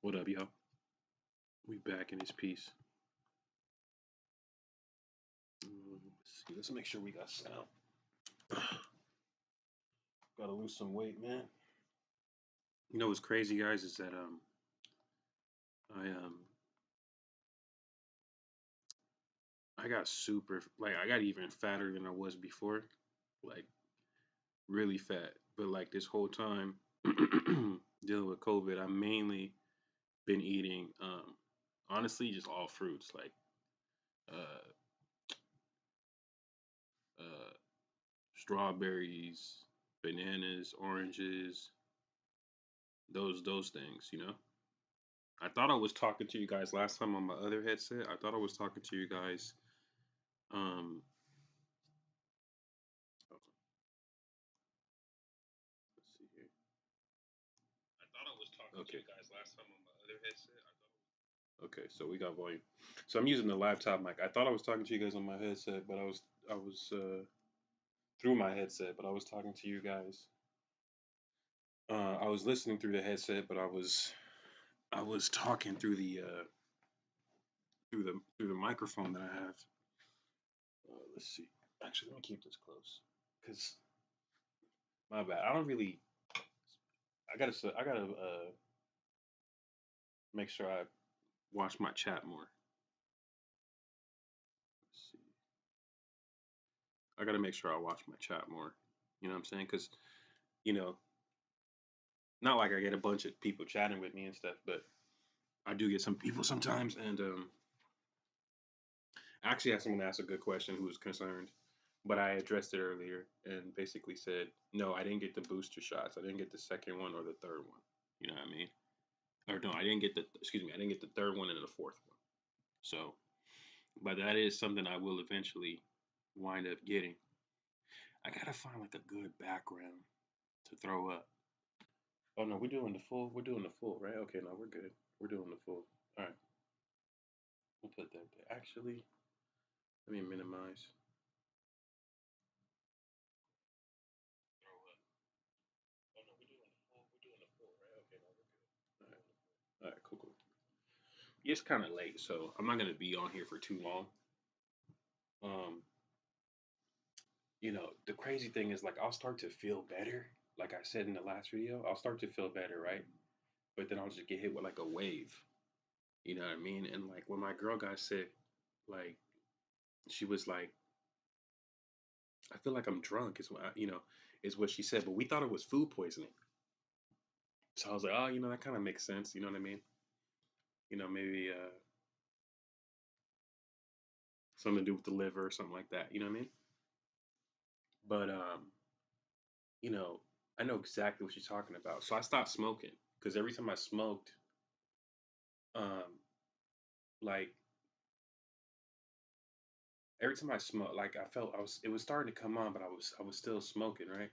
What up, y'all? We back in this piece. Let's see. Let's make sure we got sound. Gotta lose some weight, man. You know what's crazy, guys, is that I I got super I got even fatter than I was before, like really fat. But like this whole time dealing with COVID, I mainly been eating honestly just all fruits like uh uh strawberries, bananas, oranges, those things, you know. I thought I was talking to you guys last time on my other headset. I thought I was talking to you guys. Um, let's see here. I thought I was talking to you guys last time on my other headset. Okay, so we got volume. So I'm using the laptop mic. I thought I was talking to you guys on my headset, but I was through my headset, but I was talking to you guys. I was listening through the headset, but I was talking through the microphone that I have. Let's see. Actually, let me keep this close, cause my bad. I don't really. I gotta make sure I watch my chat more. Let's see. I gotta make sure I watch my chat more. You know what I'm saying? Cause you know, not like I get a bunch of people chatting with me and stuff, but I do get some people sometimes. And I actually had someone ask a good question who was concerned, but I addressed it earlier and basically said, no, I didn't get the booster shots. I didn't get the second one or the third one. You know what I mean? Or no, I didn't get the. Excuse me, I didn't get the third one and the fourth one. So, but that is something I will eventually wind up getting. I gotta find like a good background to throw up. Oh no, we're doing the full. We're doing the full, right? Okay, no, we're good. We're doing the full. All right, we'll put that there. Actually, let me minimize. Throw up. Oh no, we're doing the full. We're doing the full, right? Okay, no, we're good. All right, cool, cool. It's kind of late, so I'm not gonna be on here for too long. Um, the crazy thing is like I'll start to feel better. Like I said in the last video, I'll start to feel better, right? But then I'll just get hit with like a wave. You know what I mean? And like when my girl got sick, like she was like, I feel like I'm drunk. Is what is what she said. But we thought it was food poisoning. So I was like, oh, that kind of makes sense. You know what I mean? Maybe something to do with the liver or something like that. You know what I mean? But you know, I know exactly what she's talking about. So I stopped smoking because every time I smoked, um, like every time I smoked, like I felt it was starting to come on, but I was still smoking, right?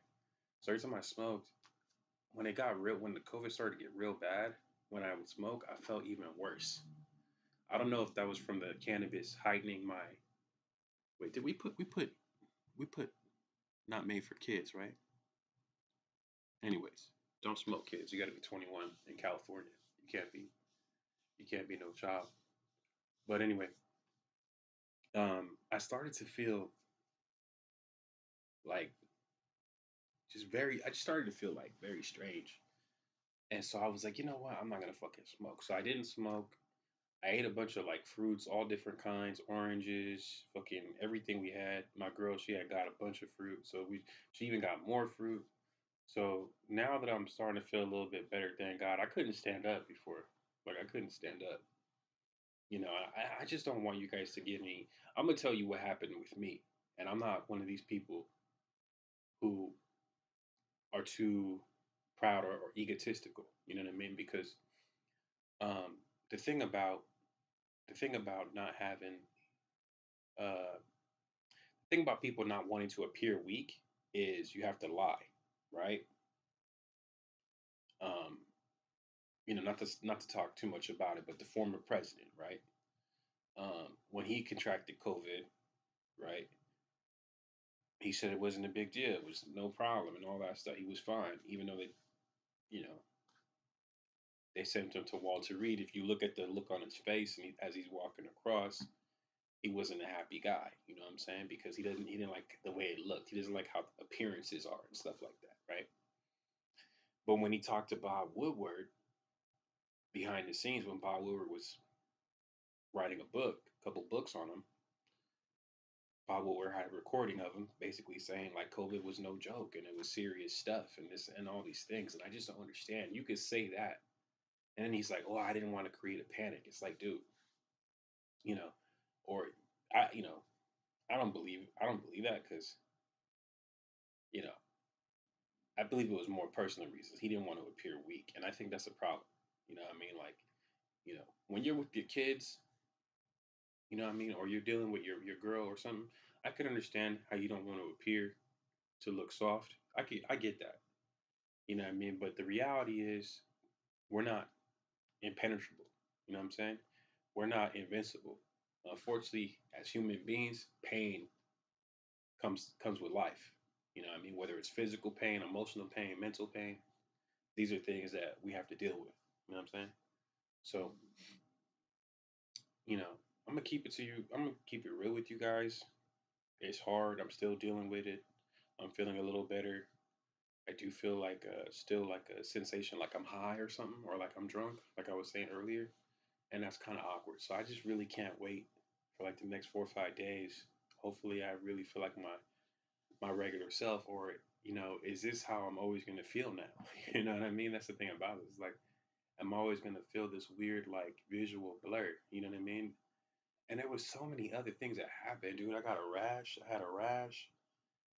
So every time I smoked, when the COVID started to get real bad, when I would smoke, I felt even worse. I don't know if that was from the cannabis heightening my. Wait, did we put not made for kids, right? Anyways, don't smoke, kids. You got to be 21 in California. You can't be no child. But anyway, I started to feel like I just started to feel like very strange. And so I was like, you know what? I'm not gonna fucking smoke. So I didn't smoke. I ate a bunch of like fruits, all different kinds, oranges, fucking everything we had. My girl, she had got a bunch of fruit, so she even got more fruit. So now that I'm starting to feel a little bit better, thank God. I couldn't stand up before. Like I couldn't stand up. I just don't want you guys to give me. I'm gonna tell you what happened with me, and I'm not one of these people who are too proud or egotistical. You know what I mean? Because um, the thing about not having uh, the thing about people not wanting to appear weak is you have to lie, right? Um, not to talk too much about it, but the former president, right? When he contracted COVID, right? He said it wasn't a big deal. It was no problem and all that stuff. He was fine, even though they, you know, They sent him to Walter Reed. If you look at the look on his face and as he's walking across, he wasn't a happy guy. You know what I'm saying? Because he didn't like the way it looked. He doesn't like how appearances are and stuff like that, right? But when he talked to Bob Woodward behind the scenes, when Bob Woodward was writing a book, a couple books on him, Bob Woodward had a recording of him basically saying like COVID was no joke and it was serious stuff and this and all these things. And I just don't understand. You could say that. And then he's like, oh, I didn't want to create a panic. It's like, dude, you know, or you know, I don't believe that because, you know, I believe it was more personal reasons. He didn't want to appear weak. And I think that's a problem. You know what I mean? Like, when you're with your kids, you know what I mean, or you're dealing with your girl or something, I could understand how you don't want to appear to look soft. I get that. You know what I mean? But the reality is we're not impenetrable. You know what I'm saying? We're not invincible. Unfortunately, as human beings, pain comes with life. You know what I mean? Whether it's physical pain, emotional pain, mental pain, these are things that we have to deal with. You know what I'm saying? So, you know, I'm gonna keep it real with you guys. It's hard. I'm still dealing with it. I'm feeling a little better. I do feel like still like a sensation like I'm high or something or like I'm drunk, like I was saying earlier. And that's kind of awkward. So I just really can't wait for like the next 4 or 5 days. Hopefully I really feel like my regular self, or is this how I'm always gonna feel now? You know what I mean? That's the thing about it. It's like I'm always gonna feel this weird like visual blur. You know what I mean? And there was so many other things that happened, dude. I got a rash. I had a rash.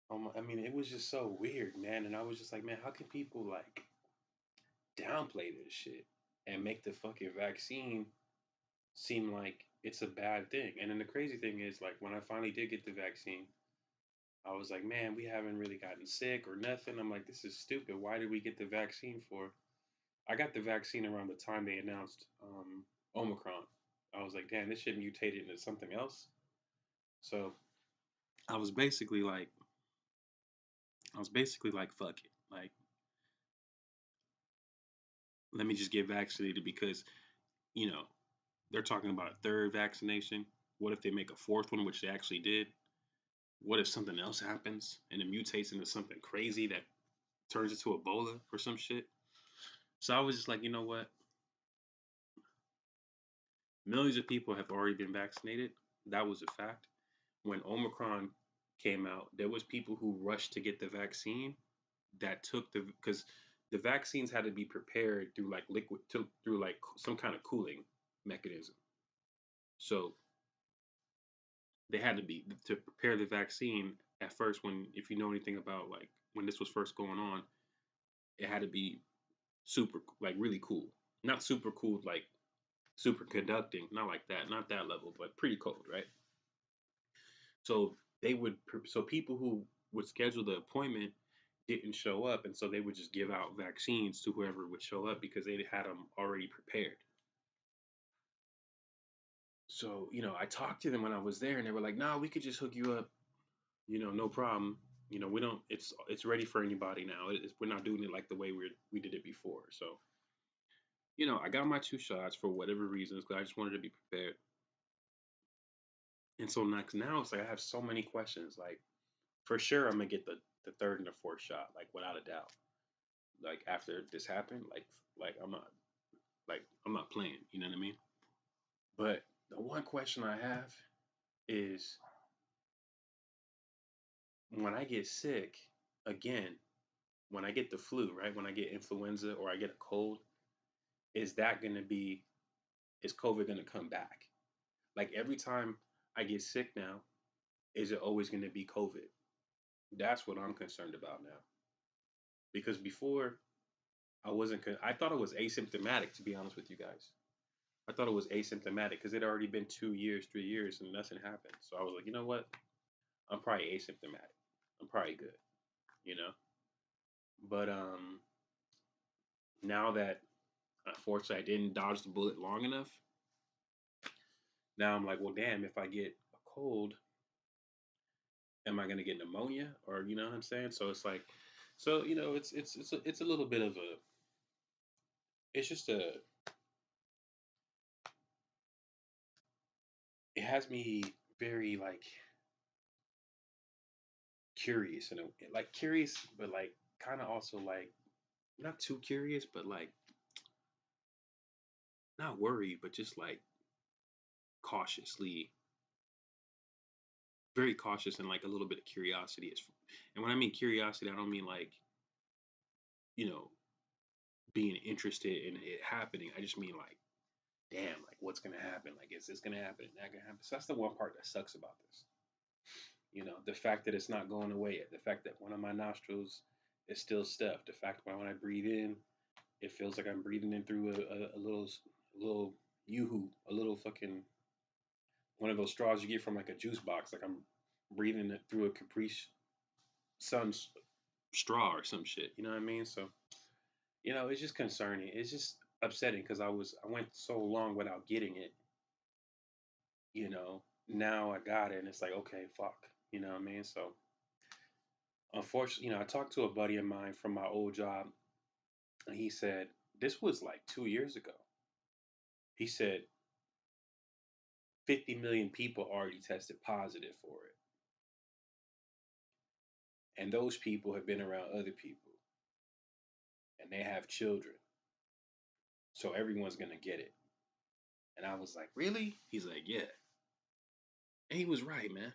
I mean, it was just so weird, man. And I was just like, man, how can people like downplay this shit and make the fucking vaccine seem like it's a bad thing? And then the crazy thing is, like, when I finally did get the vaccine, I was like, man, we haven't really gotten sick or nothing. I'm like, this is stupid. Why did we get the vaccine for? I got the vaccine around the time they announced Omicron. I was like, damn, this shit mutated into something else. So I was basically like, fuck it. Like, let me just get vaccinated because, you know, they're talking about a third vaccination. What if they make a fourth one, which they actually did? What if something else happens and it mutates into something crazy that turns into Ebola or some shit? So I was just like, you know what? Millions of people have already been vaccinated. That was a fact. When Omicron came out, there was people who rushed to get the vaccine that took because the vaccines had to be prepared through like through like some kind of cooling mechanism. So they had to be to prepare the vaccine at first. When if you know anything about like when this was first going on, it had to be super like really cool, not super cool like super conducting, not like that, not that level, but pretty cold, right? So so people who would schedule the appointment didn't show up, and so they would just give out vaccines to whoever would show up because they had them already prepared. So I talked to them when I was there, and they were like, "No, we could just hook you up, no problem. We don't. It's ready for anybody now. We're not doing it like the way we did it before." So I got my 2 shots for whatever reasons because I just wanted to be prepared. And so now it's like I have so many questions. Like for sure, I'm gonna get the third and the fourth shot, like without a doubt. Like after this happened, like I'm not playing. You know what I mean? But the one question I have is when I get sick again, when I get the flu, right? When I get influenza or I get a cold, is that gonna be is COVID gonna come back? Like every time I get sick now, is it always gonna be COVID? That's what I'm concerned about now. Because before I wasn't. I thought it was asymptomatic, to be honest with you guys. I thought it was asymptomatic because it had already been 2 years, 3 years, and nothing happened. So I was like, you know what? I'm probably asymptomatic. I'm probably good, you know. But now that unfortunately I didn't dodge the bullet long enough, now I'm like, well, damn, if I get a cold, am I gonna get pneumonia or you know what I'm saying? So it's like, so it's a little bit of it's just a it has me very like curious and like curious, but like kind of also like not too curious, but like not worried, but just like cautiously, very cautious and like a little bit of curiosity. And when I mean curiosity, I don't mean like you know being interested in it happening. I just mean like, damn, like what's gonna happen? Like, is this gonna happen? Is that gonna happen? So that's the one part that sucks about this. The fact that it's not going away yet. The fact that one of my nostrils is still stuffed. The fact that when I breathe in, it feels like I'm breathing in through a little yoo-hoo, a little fucking one of those straws you get from like a juice box. Like I'm breathing it through a Caprice Sun's straw or some shit. You know what I mean? So it's just concerning. It's just upsetting because I went so long without getting it. You know, now I got it, and it's like okay, fuck. You know what I mean? So unfortunately, I talked to a buddy of mine from my old job, and he said this was like 2 years ago. He said 50 million people already tested positive for it, and those people have been around other people, and they have children, so everyone's gonna get it. And I was like, really? He's like, yeah. And he was right, man.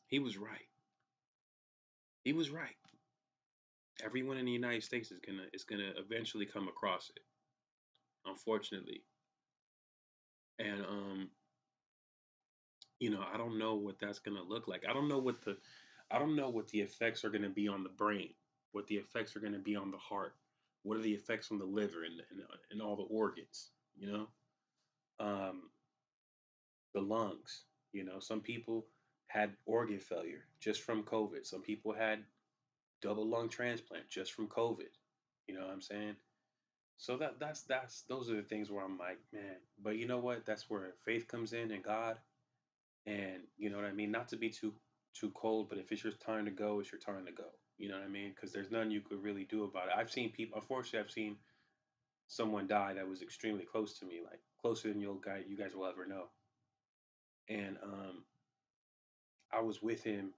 He was right. He was right. Everyone in the United States is gonna eventually come across it, unfortunately. And I don't know what that's gonna look like. I don't know what the effects are gonna be on the brain, what the effects are gonna be on the heart, what are the effects on the liver and all the organs, you know, um, the lungs. Some people had organ failure just from COVID. Some people had double lung transplant just from COVID. You know what I'm saying? So that's those are the things where I'm like, man. But you know what? That's where faith comes in and God, and you know what I mean. Not to be too cold, but if it's your time to go, it's your time to go. You know what I mean? Because there's nothing you could really do about it. I've seen people. Unfortunately, I've seen someone die that was extremely close to me, like closer than you guys will ever know. And I was with him,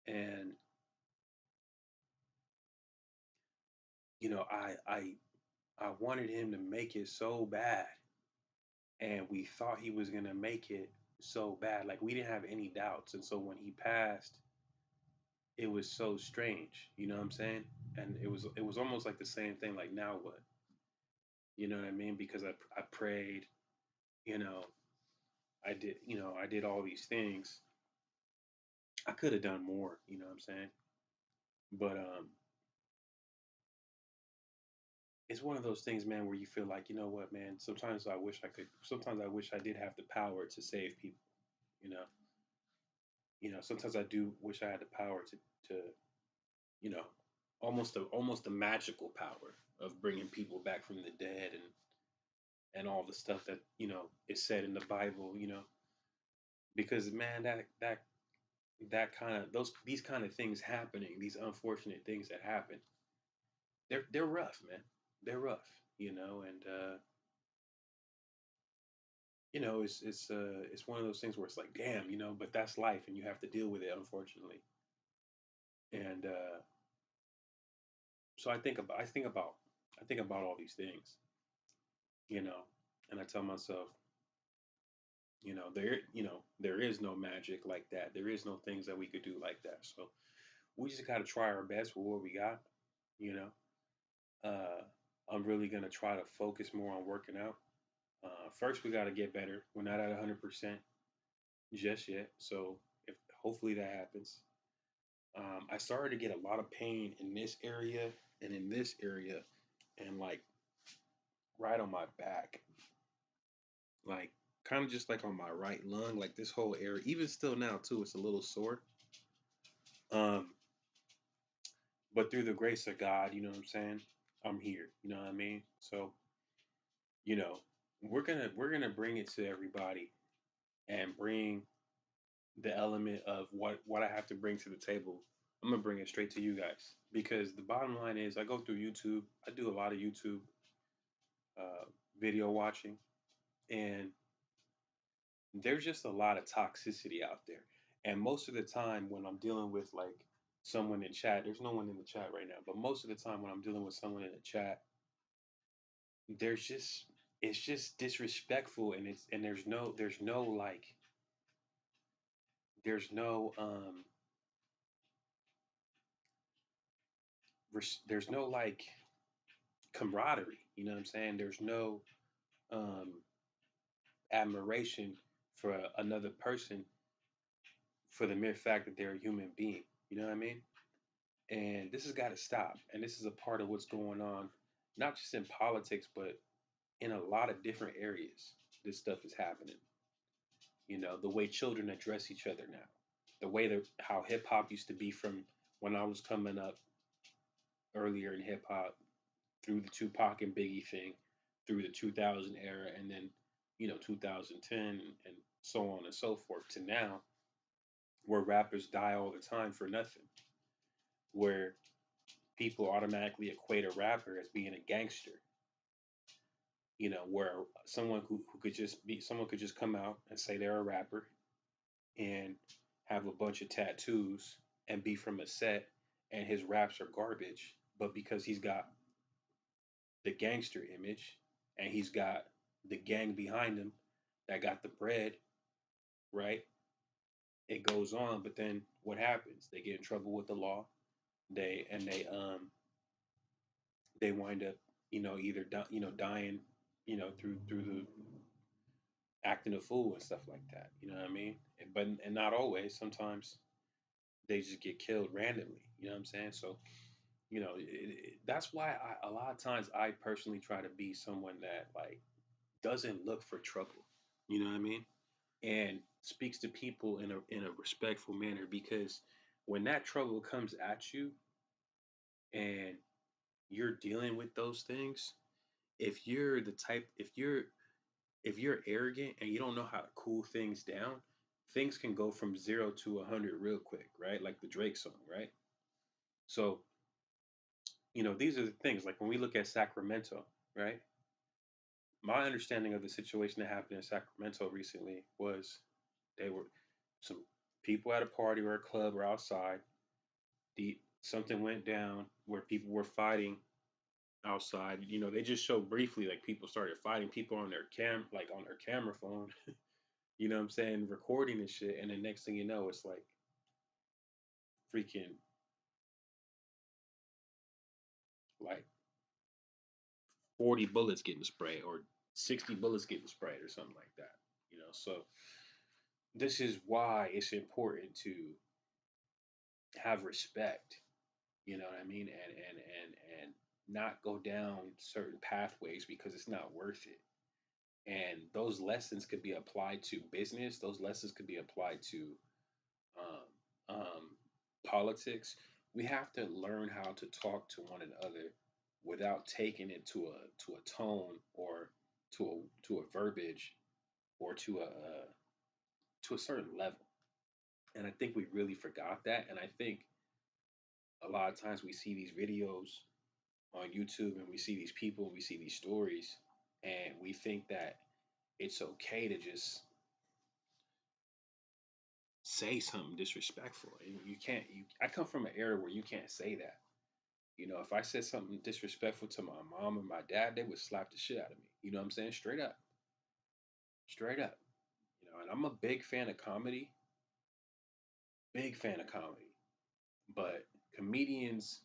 and I wanted him to make it so bad, and we thought he was gonna make it so bad. Like we didn't have any doubts. And so when he passed, it was so strange. You know what I'm saying? And it was almost like the same thing. Like now what? You know what I mean? Because I prayed. You know, I did. I did all these things. I could have done more. You know what I'm saying? But it's one of those things, man, where you feel like, you know what, man. Sometimes I wish I could. Sometimes I wish I did have the power to save people. You know. Sometimes I do wish I had the power to you know, almost a magical power of bringing people back from the dead and all the stuff that is said in the Bible. Because man, that kind of these kind of things happening, these unfortunate things that happen, they're rough, man. They're rough, and it's one of those things where it's like, damn, but that's life, and you have to deal with it, unfortunately. And so I think about all these things, you know, and I tell myself, there is no magic like that. There is no things that we could do like that. So we just got to try our best with what we got. You know, uh, I'm really gonna try to focus more on working out. First, we got to get better. We're not at 100% just yet, so if hopefully that happens. I started to get a lot of pain in this area and in this area, and like right on my back, like kind of just like on my right lung, like this whole area. Even still now too, it's a little sore. Um, but through the grace of God, you know what I'm saying? I'm here. You know what I mean? So, you know, we're gonna bring it to everybody and bring the element of what I have to bring to the table I'm gonna bring it straight to you guys because the bottom line is I go through YouTube. I do a lot of YouTube uh, video watching, and there's just a lot of toxicity out there. And most of the time when I'm dealing with like someone in chat, there's no one in the chat right now, but most of the time when I'm dealing with someone in the chat, there's just it's just disrespectful and there's no like there's no there's no like camaraderie, you know what I'm saying? There's no um admiration for another person for the mere fact that they're a human being, you know what I mean? And this has got to stop. And this is a part of what's going on, not just in politics, but in a lot of different areas. This stuff is happening. You know, the way children address each other now, the way that how hip hop used to be from when I was coming up earlier in hip hop through the Tupac and Biggie thing, through the 2000 era, and then, 2010 and so on and so forth to now, where rappers die all the time for nothing, where people automatically equate a rapper as being a gangster, where who could just be someone could just come out and say they're a rapper and have a bunch of tattoos and be from a set and his raps are garbage, but because he's got the gangster image and he's got the gang behind him that got the bread, right? It goes on, but then what happens? They get in trouble with the law. They wind up, either dying, through the acting a fool and stuff like that. You know what I mean? But not always. Sometimes they just get killed randomly. You know what I'm saying? So that's why a lot of times I personally try to be someone that like doesn't look for trouble. You know what I mean? And speaks to people in a respectful manner because when that trouble comes at you and you're dealing with those things, if you're arrogant and you don't know how to cool things down, things can go from 0 to 100 real quick, right? Like the Drake song, right? So, these are the things. Like when we look at Sacramento, right? My understanding of the situation that happened in Sacramento recently was they were some people at a party or a club or outside. Something went down where people were fighting outside. They just showed briefly like people started fighting people on their like on their camera phone. You know what I'm saying, recording and shit. And the next thing you know, it's like freaking like 40 bullets getting sprayed or 60 bullets getting sprayed or something like that. So this is why it's important to have respect, you know what I mean? And not go down certain pathways because it's not worth it. And those lessons could be applied to business. Those lessons could be applied to politics. We have to learn how to talk to one another without taking it to a tone or to a verbiage or to a certain level. And I think we really forgot that. And I think a lot of times we see these videos on YouTube and we see these people, we see these stories, and we think that it's okay to just say something disrespectful. And you can't. I come from an era where you can't say that. If I said something disrespectful to my mom or my dad, they would slap the shit out of me. You know what I'm saying? Straight up, straight up. And I'm a big fan of comedy, big fan of comedy. But comedians,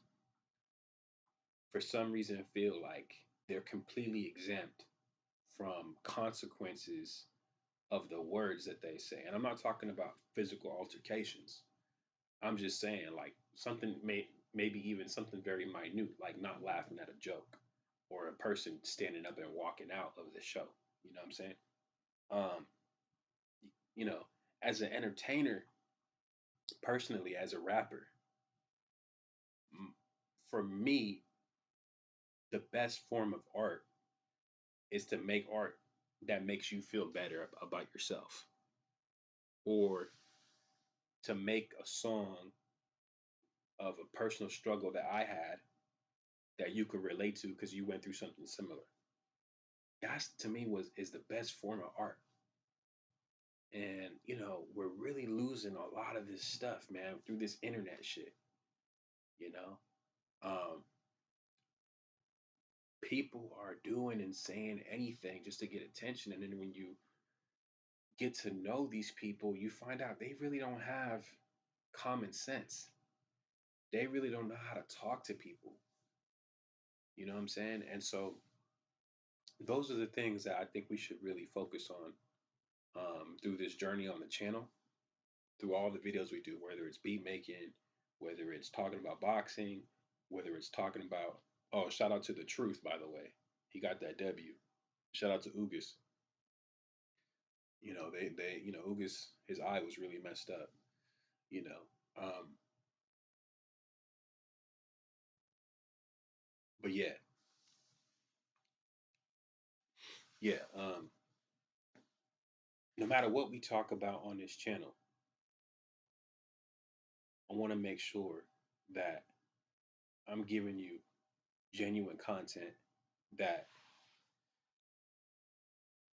for some reason, feel like they're completely exempt from consequences of the words that they say. And I'm not talking about physical altercations. I'm just saying like something maybe even something very minute, like not laughing at a joke or a person standing up and walking out of the show. You know what I'm saying? Um, you know, as an entertainer, personally, as a rapper, for me, the best form of art is to make art that makes you feel better about yourself, or to make a song of a personal struggle that I had that you could relate to because you went through something similar. That's to me was is the best form of art. And we're really losing a lot of this stuff, man, through this internet shit. You know, um, people are doing and saying anything just to get attention, and then when you get to know these people, you find out they really don't have common sense. They really don't know how to talk to people. You know what I'm saying? And so those are the things that I think we should really focus on through this journey on the channel, through all the videos we do, whether it's beat making, whether it's talking about boxing, whether it's talking about, oh, shout out to the truth, by the way. He got that W. Shout out to Ugas. Ugas, his eye was really messed up, you know. Um, but yeah, yeah. No matter what we talk about on this channel, I want to make sure that I'm giving you genuine content that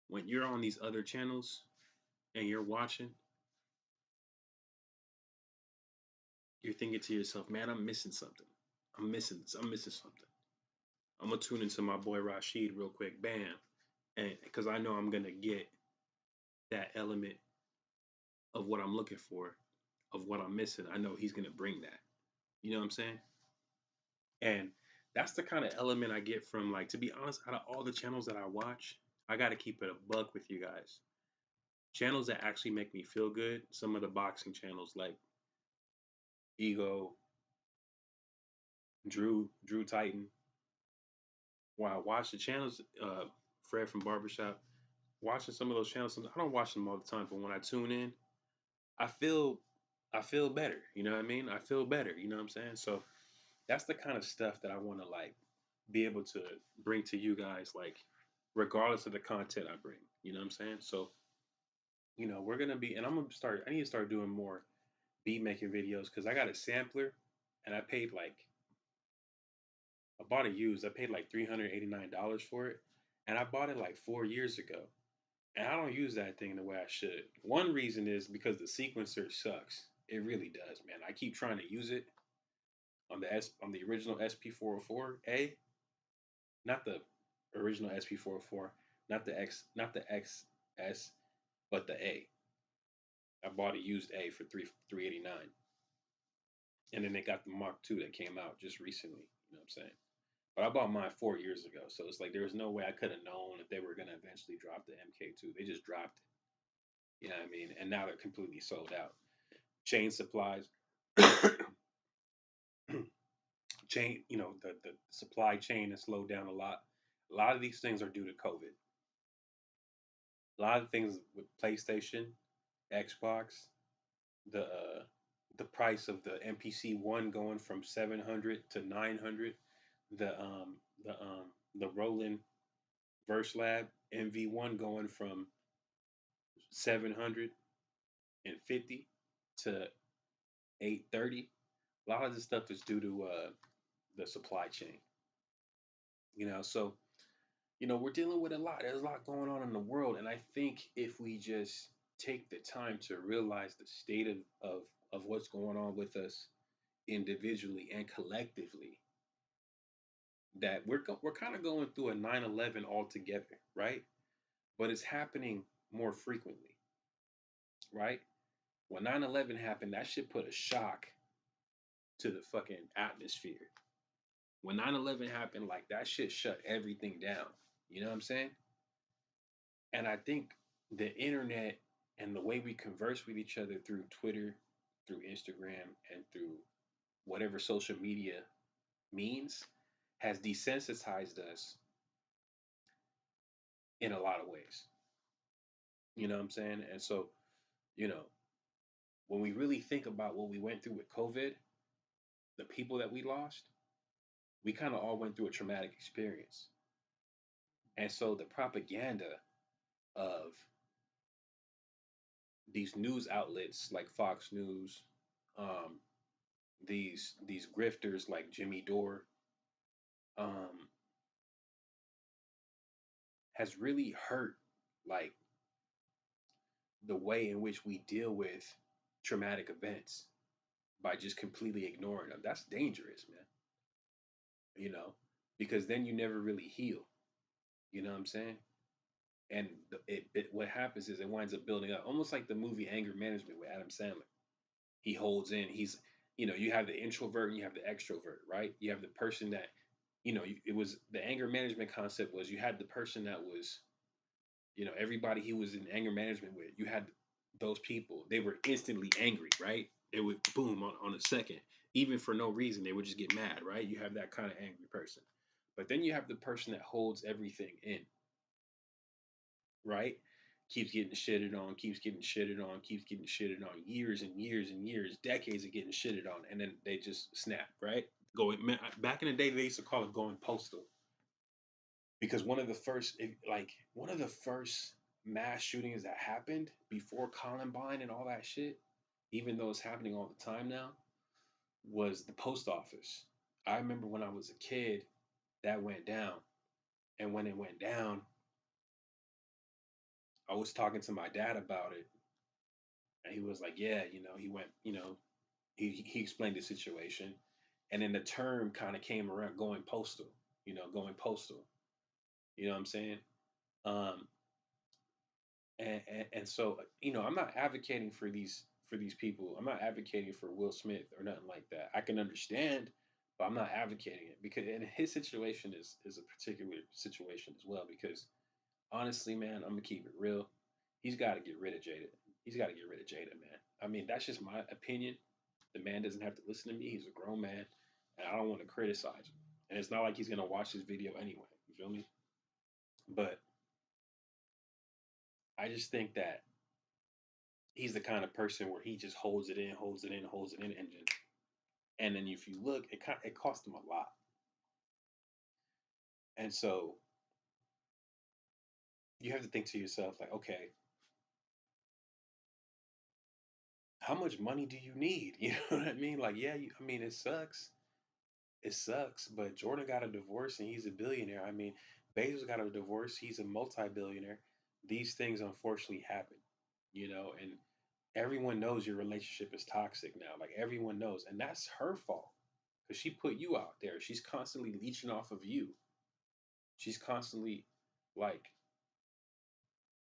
when you're on these other channels and you're watching, you're thinking to yourself, man, I'm missing something. I'm missing something. I'm gonna tune into my boy Rashid real quick, bam, and because I know I'm gonna get that element of what I'm looking for, of what I'm missing. I know he's gonna bring that. You know what I'm saying? And that's the kind of element I get from, like, to be honest, out of all the channels that I watch, I gotta keep it a buck with you guys. Channels that actually make me feel good, some of the boxing channels like Ego, Drew Titan. When I watch the channels, Fred from Barbershop, watching some of those channels, I don't watch them all the time, but when I tune in, I feel I feel better. You know what I mean? I feel better. You know what I'm saying? So that's the kind of stuff that I want to, like, be able to bring to you guys, like, regardless of the content I bring. You know what I'm saying? So we're gonna be, and I'm gonna start. I need to start doing more beat making videos because I got a sampler, and I paid like I bought it used. I paid like $389 for it, and I bought it like 4 years ago. And I don't use that thing the way I should. One reason is because the sequencer sucks. It really does, man. I keep trying to use it on the original SP404A, not the original SP404, not the XS, but the A. I bought a used A for 389, and then they got the Mark II that came out just recently. You know what I'm saying? But I bought mine 4 years ago, so it's like there was no way I could have known that they were gonna eventually drop the MK2. They just dropped it. You know what I mean? And now they're completely sold out. Chain supplies, chain, the supply chain has slowed down a lot. A lot of these things are due to COVID. A lot of things with PlayStation, Xbox, the price of the MPC one going from 700 to 900, the Roland Verse Lab MV1 going from 750 to 830. A lot of this stuff is due to the supply chain. So we're dealing with a lot. There's a lot going on in the world, and I think if we just take the time to realize the state of what's going on with us individually and collectively, that we're kind of going through a 9/11 altogether, right? But it's happening more frequently, right? When 9/11 happened, that shit put a shock to the fucking atmosphere. When 9/11 happened, like, that shit shut everything down. You know what I'm saying? And I think the internet and the way we converse with each other through Twitter, through Instagram, and through whatever social media means has desensitized us in a lot of ways. You know what I'm saying? And so, you know, when we really think about what we went through with COVID, the people that we lost, we kind of all went through a traumatic experience. And so the propaganda of these news outlets like Fox News, um, these grifters like Jimmy Dore, um, has really hurt like the way in which we deal with traumatic events by just completely ignoring them. That's dangerous, man. You know, because then you never really heal. You know what I'm saying? And what happens is it winds up building up, almost like the movie Anger Management with Adam Sandler. He holds in. You have the introvert and you have the extrovert, right? You have the person that, it was the anger management concept was you had the person that was, everybody he was in anger management with. You had those people. They were instantly angry, right? They would boom on a second, even for no reason. They would just get mad, right? You have that kind of angry person. But then you have the person that holds everything in, right? Keeps getting shitted on, keeps getting shitted on, keeps getting shitted on, years and years and years, decades of getting shitted on, and then they just snap, right? Going back in the day, they used to call it going postal because one of the first mass shootings that happened before Columbine and all that shit, even though it's happening all the time now, was the post office. I remember when I was a kid, that went down, and when it went down, I was talking to my dad about it, and he was like, "Yeah, he went, he explained the situation, and then the term kind of came around, going postal, going postal. You know what I'm saying? Um, and so I'm not advocating for these people. I'm not advocating for Will Smith or nothing like that. I can understand, but I'm not advocating it because and his situation is a particular situation as well. Because honestly, man, I'm gonna keep it real. He's got to get rid of Jada. He's got to get rid of Jada, man. I mean, that's just my opinion. The man doesn't have to listen to me. He's a grown man, and I don't want to criticize him. And it's not like he's gonna watch this video anyway. You feel me? But I just think that he's the kind of person where he just holds it in, holds it in, holds it in, and then if you look, it cost him a lot. And so you have to think to yourself, like, okay, how much money do you need? You know what I mean? Like, yeah, I mean, it sucks. It sucks, but Jordan got a divorce and he's a billionaire. I mean, Bezos got a divorce. He's a multi-billionaire. These things unfortunately happen, and everyone knows your relationship is toxic now. Like everyone knows, and that's her fault because she put you out there. She's constantly leeching off of you. She's constantly like,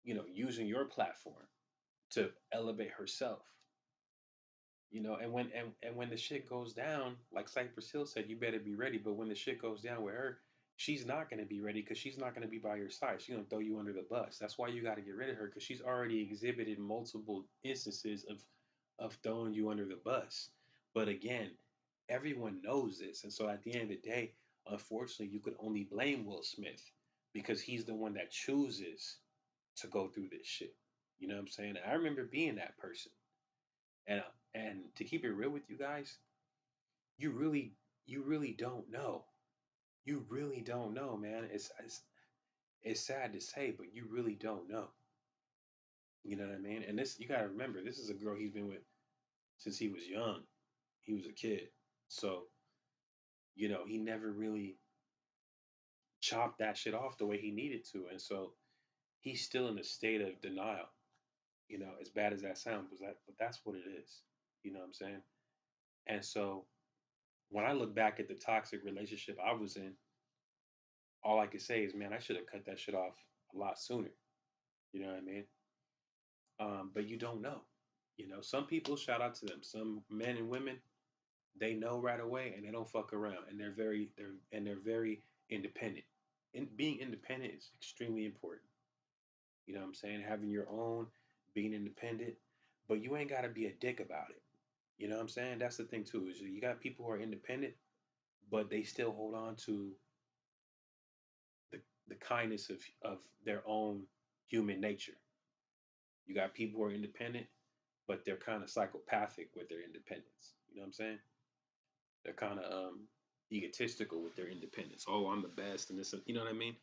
using your platform to elevate herself. And when the shit goes down, like Cypress Hill said, you better be ready. But when the shit goes down with her, she's not gonna be ready because she's not gonna be by your side. She's gonna throw you under the bus. That's why you got to get rid of her because she's already exhibited multiple instances of throwing you under the bus. But again, everyone knows this, and so at the end of the day, unfortunately, you could only blame Will Smith because he's the one that chooses to go through this shit. You know what I'm saying? I remember being that person. And to keep it real with you guys, you really you really don't know. You really don't know, man. It's sad to say, but you really don't know. You know what I mean? And this you gotta remember, this is a girl he's been with since he was young. He was a kid. So, he never really chopped that shit off the way he needed to. And so he's still in a state of denial, as bad as that sounds, but that's what it is. You know what I'm saying? And so when I look back at the toxic relationship I was in, all I could say is, man, I should have cut that shit off a lot sooner. You know what I mean? But you don't know. Some people, shout out to them. Some men and women, they know right away and they don't fuck around, and they're very independent. And being independent is extremely important. You know what I'm saying? Having your own, being independent, but you ain't got to be a dick about it. You know what I'm saying? That's the thing too. Is you got people who are independent, but they still hold on to the the kindness of their own human nature. You got people who are independent, but they're kind of psychopathic with their independence. You know what I'm saying? They're kind of egotistical with their independence. Oh, I'm the best, and this, you know what I mean?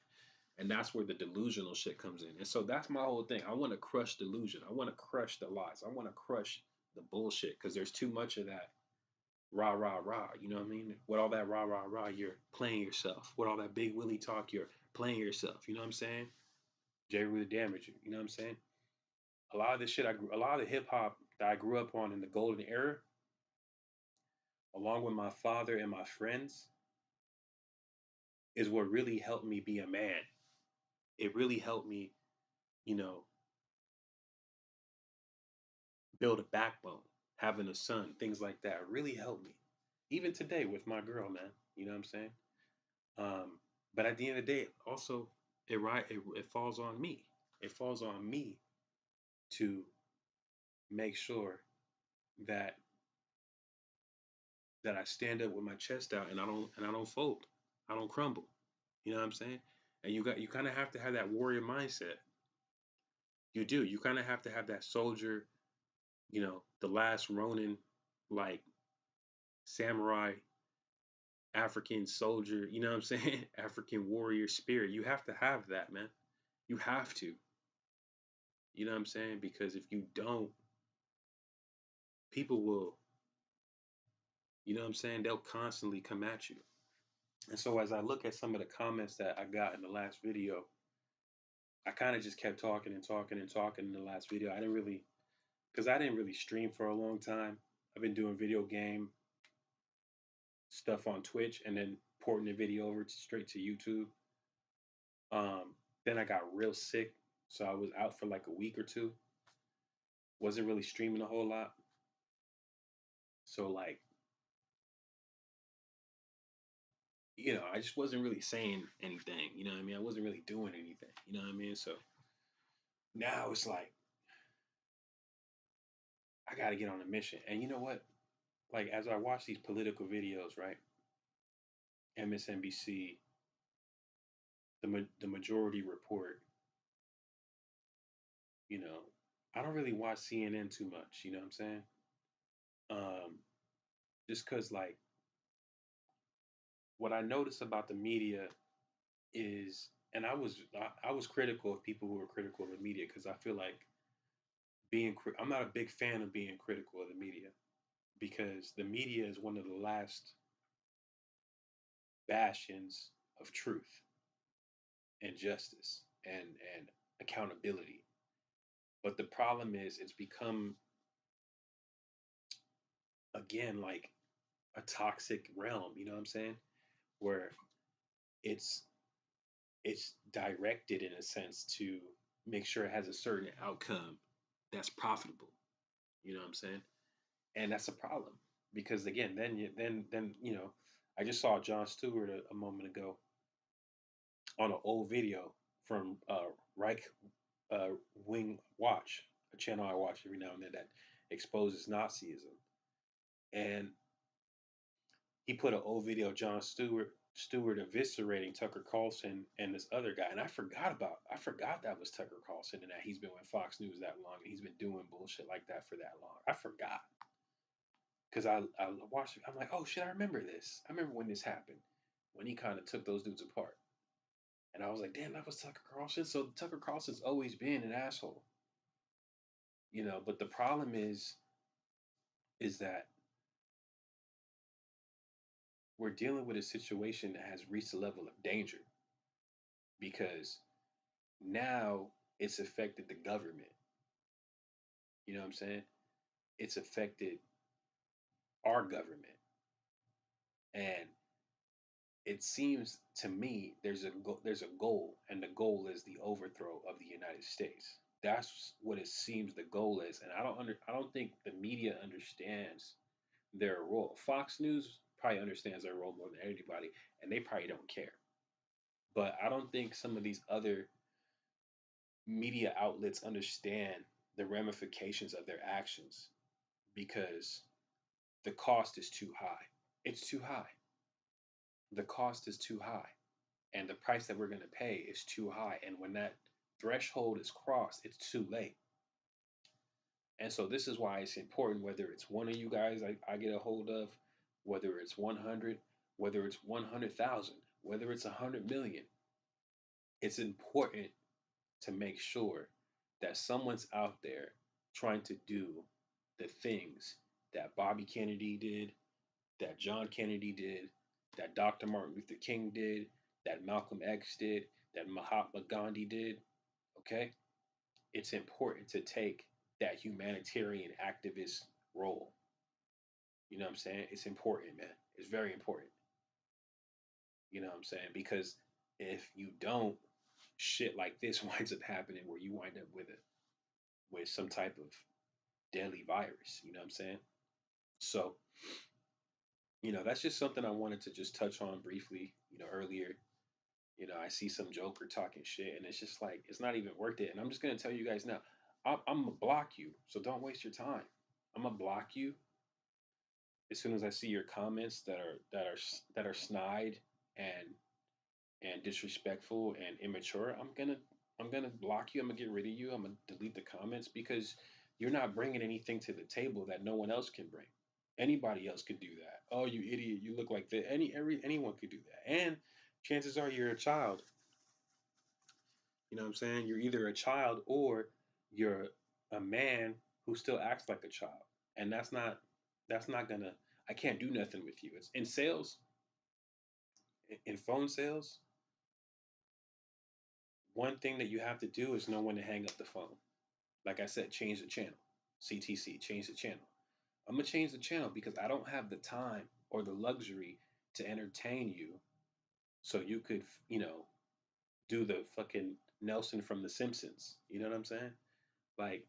And that's where the delusional shit comes in. And so that's my whole thing. I want to crush delusion. I want to crush the lies. I want to crush the bullshit because there's too much of that rah rah rah. You know what I mean? With all that rah rah rah, you're playing yourself. With all that big willy talk, you're playing yourself. You know what I'm saying? J. Rue the Damager. You know what I'm saying? A lot of this shit, a lot of the hip hop that I grew up on in the golden era, along with my father and my friends, is what really helped me be a man. It really helped me, you know, build a backbone, having a son, things like that really helped me. Even today with my girl, man. You know what I'm saying? Um, but at the end of the day, also it falls on me. It falls on me to make sure that I stand up with my chest out and I don't fold. I don't crumble. You know what I'm saying? And you kind of have to have that warrior mindset. You do. You kind of have to have that soldier, the last Ronin, like samurai, African soldier, you know what I'm saying? African warrior spirit. You have to have that, man. You have to. You know what I'm saying? Because if you don't, people will, you know what I'm saying? They'll constantly come at you. And so as I look at some of the comments that I got in the last video, I kind of just kept talking and talking and talking in the last video. Because I didn't really stream for a long time. I've been doing video game stuff on Twitch and then porting the video over straight to YouTube. Then I got real sick, so I was out for like a week or two. Wasn't really streaming a whole lot. So like, I just wasn't really saying anything. You know what I mean? I wasn't really doing anything. You know what I mean? So now it's like I got to get on a mission. And you know what? Like as I watch these political videos, right? MSNBC, the Majority Report, you know, I don't really watch CNN too much. You know what I'm saying? Um, just because like what I notice about the media is, and I was critical of people who were critical of the media because I feel like I'm not a big fan of being critical of the media because the media is one of the last bastions of truth and justice and accountability. But the problem is it's become again like a toxic realm, you know what I'm saying? Where it's it's directed in a sense to make sure it has a certain outcome that's profitable. You know what I'm saying? And that's a problem because again, then I just saw John Stewart a moment ago on an old video from Reich Wing Watch, a channel I watch every now and then that exposes Nazism, and he put an old video of John Stewart eviscerating Tucker Carlson and this other guy, and I forgot that was Tucker Carlson and that he's been with Fox News that long and he's been doing bullshit like that for that long. I forgot because I watched it. I'm like, oh shit, I remember this. I remember when this happened, when he kind of took those dudes apart, and I was like, damn, that was Tucker Carlson. So Tucker Carlson's always been an asshole, But the problem is that we're dealing with a situation that has reached a level of danger because now it's affected the government. You know what I'm saying? It's affected our government, and it seems to me there's a goal, and the goal is the overthrow of the United States. That's what it seems the goal is, and I don't think the media understands their role. Fox News probably understands their role more than anybody, and they probably don't care. But I don't think some of these other media outlets understand the ramifications of their actions because the cost is too high. It's too high. The cost is too high. And the price that we're going to pay is too high. And when that threshold is crossed, it's too late. And so this is why it's important whether it's one of you guys I get a hold of, whether it's 100, whether it's 100,000, whether it's 100 million. It's important to make sure that someone's out there trying to do the things that Bobby Kennedy did, that John Kennedy did, that Dr. Martin Luther King did, that Malcolm X did, that Mahatma Gandhi did. Okay? It's important to take that humanitarian activist role. You know what I'm saying? It's important, man. It's very important. You know what I'm saying? Because if you don't, shit like this winds up happening where you wind up with some type of deadly virus. You know what I'm saying? So, that's just something I wanted to just touch on briefly, earlier. I see some joker talking shit, and it's just like it's not even worth it. And I'm just gonna tell you guys now, I'm gonna block you, so don't waste your time. I'm gonna block you as soon as I see your comments that are snide and disrespectful and immature. I'm gonna block you. I'm gonna get rid of you. I'm gonna delete the comments because you're not bringing anything to the table that no one else can bring. Anybody else could do that. Oh, you idiot! You look like that. Anyone could do that. And chances are you're a child. You know what I'm saying? You're either a child or you're a man who still acts like a child. And that's not gonna I can't do nothing with you. It's in sales, in phone sales, one thing that you have to do is know when to hang up the phone. Like I said, change the channel. CTC, change the channel. I'm gonna change the channel because I don't have the time or the luxury to entertain you so you could, do the fucking Nelson from The Simpsons. You know what I'm saying? Like,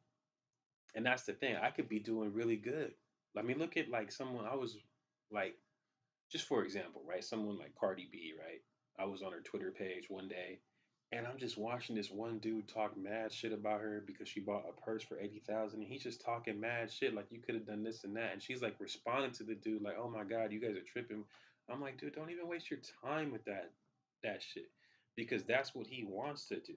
and that's the thing. I could be doing really good. I mean, look at like someone I was like, just for example, right? Someone like Cardi B, right? I was on her Twitter page one day, and I'm just watching this one dude talk mad shit about her because she bought a purse for 80,000, and he's just talking mad shit like you could have done this and that, and she's like responding to the dude like, "Oh my god, you guys are tripping." I'm like, dude, don't even waste your time with that shit because that's what he wants to do.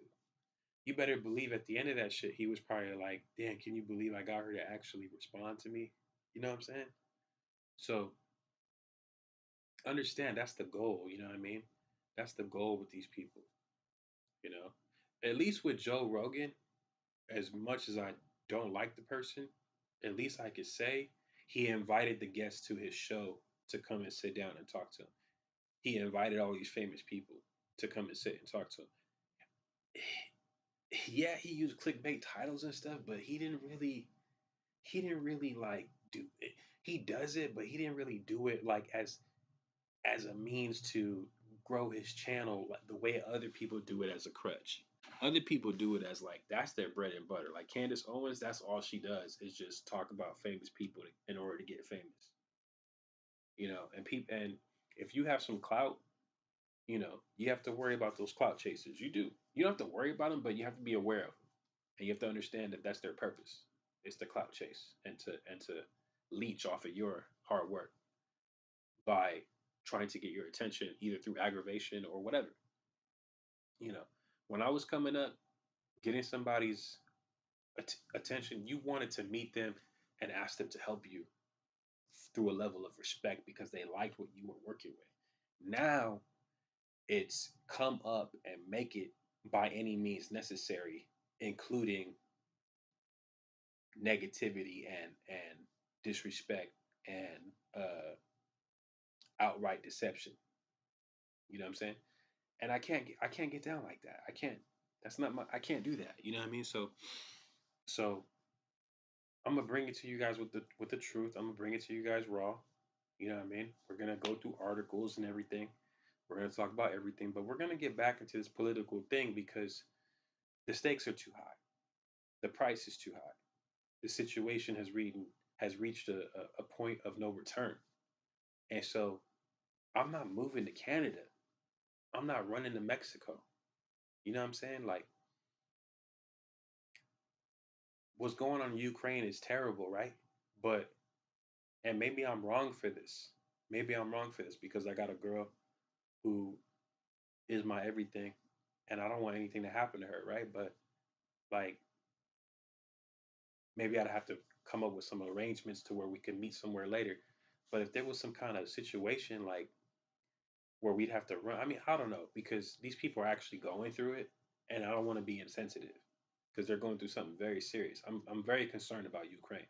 You better believe at the end of that shit, he was probably like, "Damn, can you believe I got her to actually respond to me?" You know what I'm saying? So understand that's the goal. You know what I mean? That's the goal with these people. You know, at least with Joe Rogan, as much as I don't like the person, at least I could say he invited the guests to his show to come and sit down and talk to him. He invited all these famous people to come and sit and talk to him. Yeah, he used clickbait titles and stuff, but he didn't really like do it. He does it, but he didn't really do it like as a means to grow his channel like the way other people do it as a crutch. Other people do it as like that's their bread and butter. Like Candace Owens, that's all she does is just talk about famous people in order to get famous. And if you have some clout, you have to worry about those clout chasers. You do. You don't have to worry about them, but you have to be aware of them, and you have to understand that that's their purpose. It's the clout chase and to leech off of your hard work by trying to get your attention either through aggravation or whatever. You know, when I was coming up, getting somebody's attention, you wanted to meet them and ask them to help you through a level of respect because they liked what you were working with. Now it's come up and make it by any means necessary, including negativity and disrespect and outright deception. You know what I'm saying? And I can't get down like that. I can't. That's not my. I can't do that. You know what I mean? So I'm gonna bring it to you guys with the truth. I'm gonna bring it to you guys raw. You know what I mean? We're gonna go through articles and everything. We're gonna talk about everything, but we're gonna get back into this political thing because the stakes are too high. The price is too high. The situation has reached a point of no return. And so I'm not moving to Canada. I'm not running to Mexico. You know what I'm saying? Like what's going on in Ukraine is terrible, right? But and maybe I'm wrong for this. Maybe I'm wrong for this because I got a girl who is my everything and I don't want anything to happen to her, right? But like maybe I'd have to come up with some arrangements to where we could meet somewhere later. But if there was some kind of situation like where we'd have to run, I mean, I don't know because these people are actually going through it, and I don't want to be insensitive because they're going through something very serious. I'm very concerned about Ukraine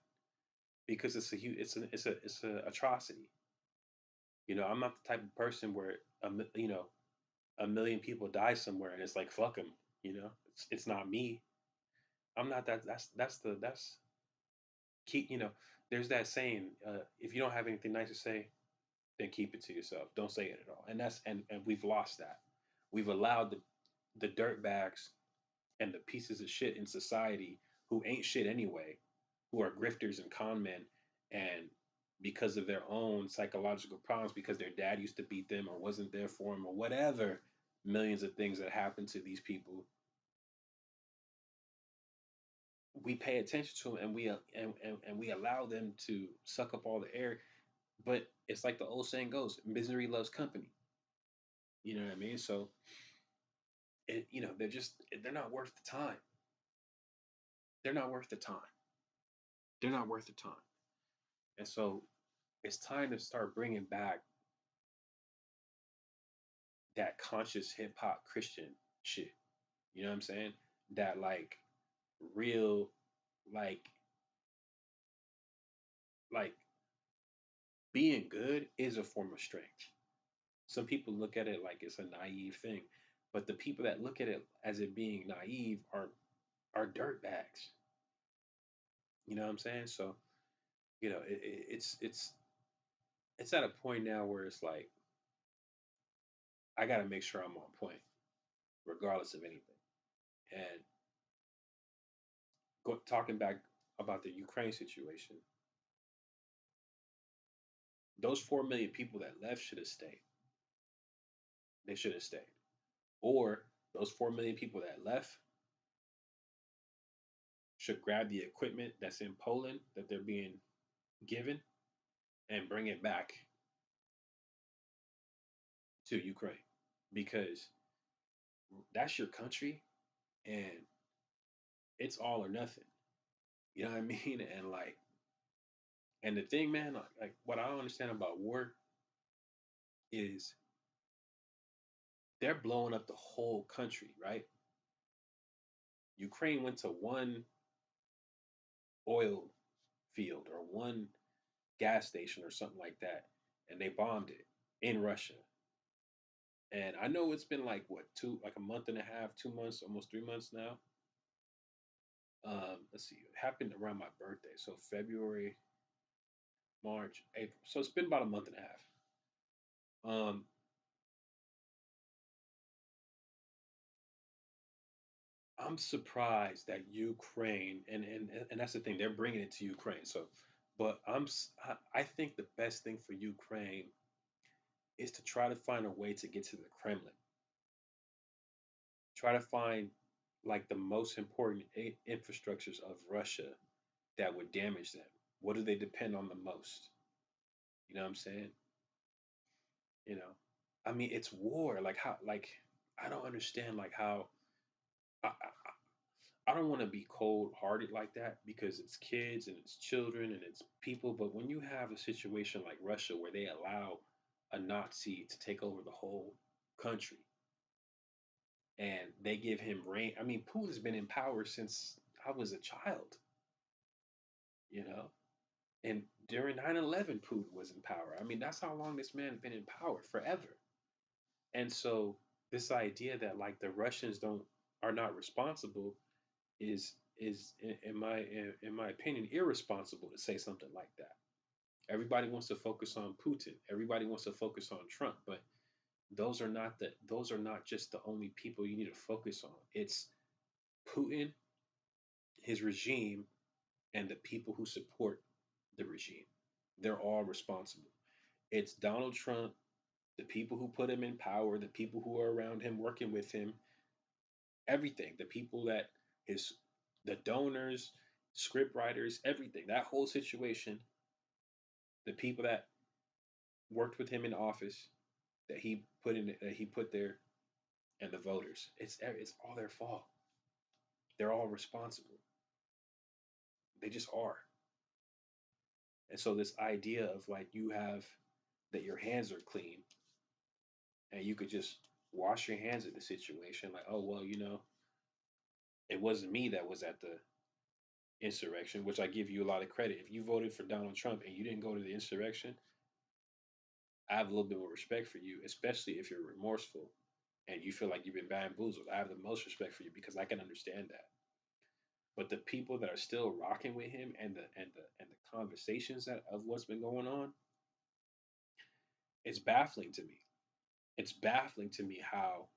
because it's a atrocity. I'm not the type of person where a million people die somewhere and it's like fuck them. It's not me. I'm not that. That's keep. There's that saying: if you don't have anything nice to say, then keep it to yourself. Don't say it at all. And we've lost that. We've allowed the dirt bags and the pieces of shit in society who ain't shit anyway, who are grifters and con men, and because of their own psychological problems, because their dad used to beat them or wasn't there for them or whatever, millions of things that happen to these people, we pay attention to them, and we allow them to suck up all the air. But it's like the old saying goes: misery loves company. You know what I mean? So they're not worth the time. They're not worth the time. They're not worth the time. And so it's time to start bringing back that conscious hip hop Christian shit. You know what I'm saying? That like real, like like being good is a form of strength. Some people look at it like it's a naive thing, but the people that look at it as it being naive are dirt bags. You know what I'm saying? So it's at a point now where it's like I got to make sure I'm on point, regardless of anything. And talking back about the Ukraine situation, those 4 million people that left should have stayed. They should have stayed. Or those 4 million people that left should grab the equipment that's in Poland that they're being given and bring it back to Ukraine because that's your country and it's all or nothing. You know what I mean? And and the thing, man, like what I don't understand about war is they're blowing up the whole country, right? Ukraine went to one oil field or one gas station or something like that, and they bombed it in Russia. And I know it's been like what like a month and a half, 2 months, almost 3 months now. Let's see, it happened around my birthday, so February, March, April. So it's been about a month and a half. Um, I'm surprised that Ukraine, and that's the thing, they're bringing it to Ukraine. So, but I think the best thing for Ukraine is to try to find a way to get to the Kremlin. Try to find like the most important infrastructures of Russia that would damage them. What do they depend on the most? You know what I'm saying? You know, I mean, it's war. Like how? Like I don't understand. Like how? I don't want to be cold hearted like that because it's kids and it's children and it's people. But when you have a situation like Russia where they allow a Nazi to take over the whole country and they give him reign, I mean, Putin's been in power since I was a child, you know? And during 9/11, Putin was in power. I mean, that's how long this man's been in power, forever. And so this idea that like the Russians don't are not responsible is in my opinion irresponsible to say something like that. Everybody wants to focus on Putin. Everybody wants to focus on Trump, but those are not just the only people you need to focus on. It's Putin, his regime, and the people who support the regime. They're all responsible. It's Donald Trump, the people who put him in power, the people who are around him working with him, everything. The people that his the donors, script writers, everything. That whole situation, the people that worked with him in office that he put there and the voters. It's all their fault. They're all responsible. They just are. And so this idea of like you have that your hands are clean and you could just wash your hands of the situation like, oh well, it wasn't me that was at the insurrection, which I give you a lot of credit. If you voted for Donald Trump and you didn't go to the insurrection, I have a little bit more respect for you, especially if you're remorseful and you feel like you've been bamboozled. I have the most respect for you because I can understand that. But the people that are still rocking with him and the conversations that of what's been going on, it's baffling to me. It's baffling to me how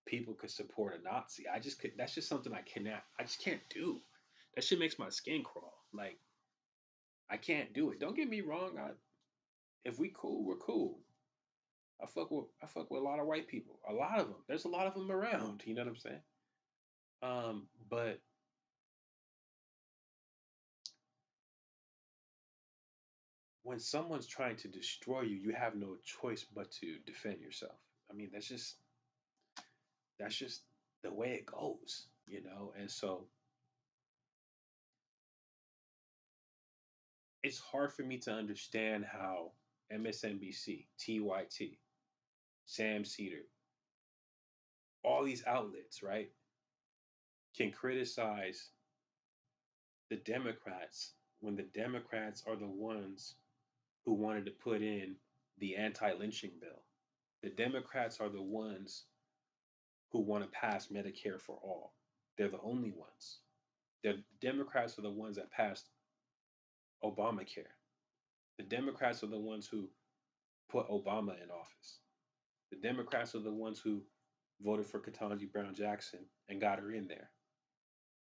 people could support a Nazi. I just could. That's just something I cannot. I just can't do. That shit makes my skin crawl. Like I can't do it. Don't get me wrong. If we cool, we're cool. I fuck with a lot of white people. A lot of them. There's a lot of them around. You know what I'm saying? But when someone's trying to destroy you, you have no choice but to defend yourself. I mean, that's just the way it goes, you know. And so it's hard for me to understand how MSNBC, TYT, Sam Cedar, all these outlets, right, can criticize the Democrats when the Democrats are the ones who wanted to put in the anti lynching bill. The Democrats are the ones who want to pass Medicare for all. They're the only ones. The Democrats are the ones that passed Obamacare. The Democrats are the ones who put Obama in office. The Democrats are the ones who voted for Ketanji Brown Jackson and got her in there.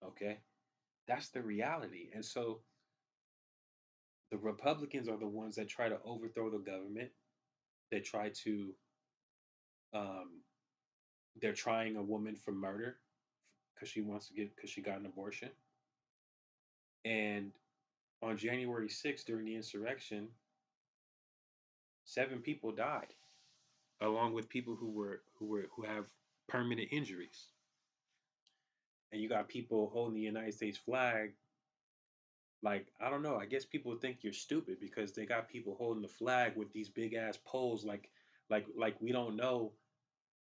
Okay? That's the reality. And so the Republicans are the ones that try to overthrow the government. They try to, um, they're trying a woman for murder because she got an abortion. And on January 6th, during the insurrection, 7 people died, along with people who have permanent injuries. And you got people holding the United States flag. Like, I don't know. I guess people think you're stupid because they got people holding the flag with these big ass poles. Like we don't know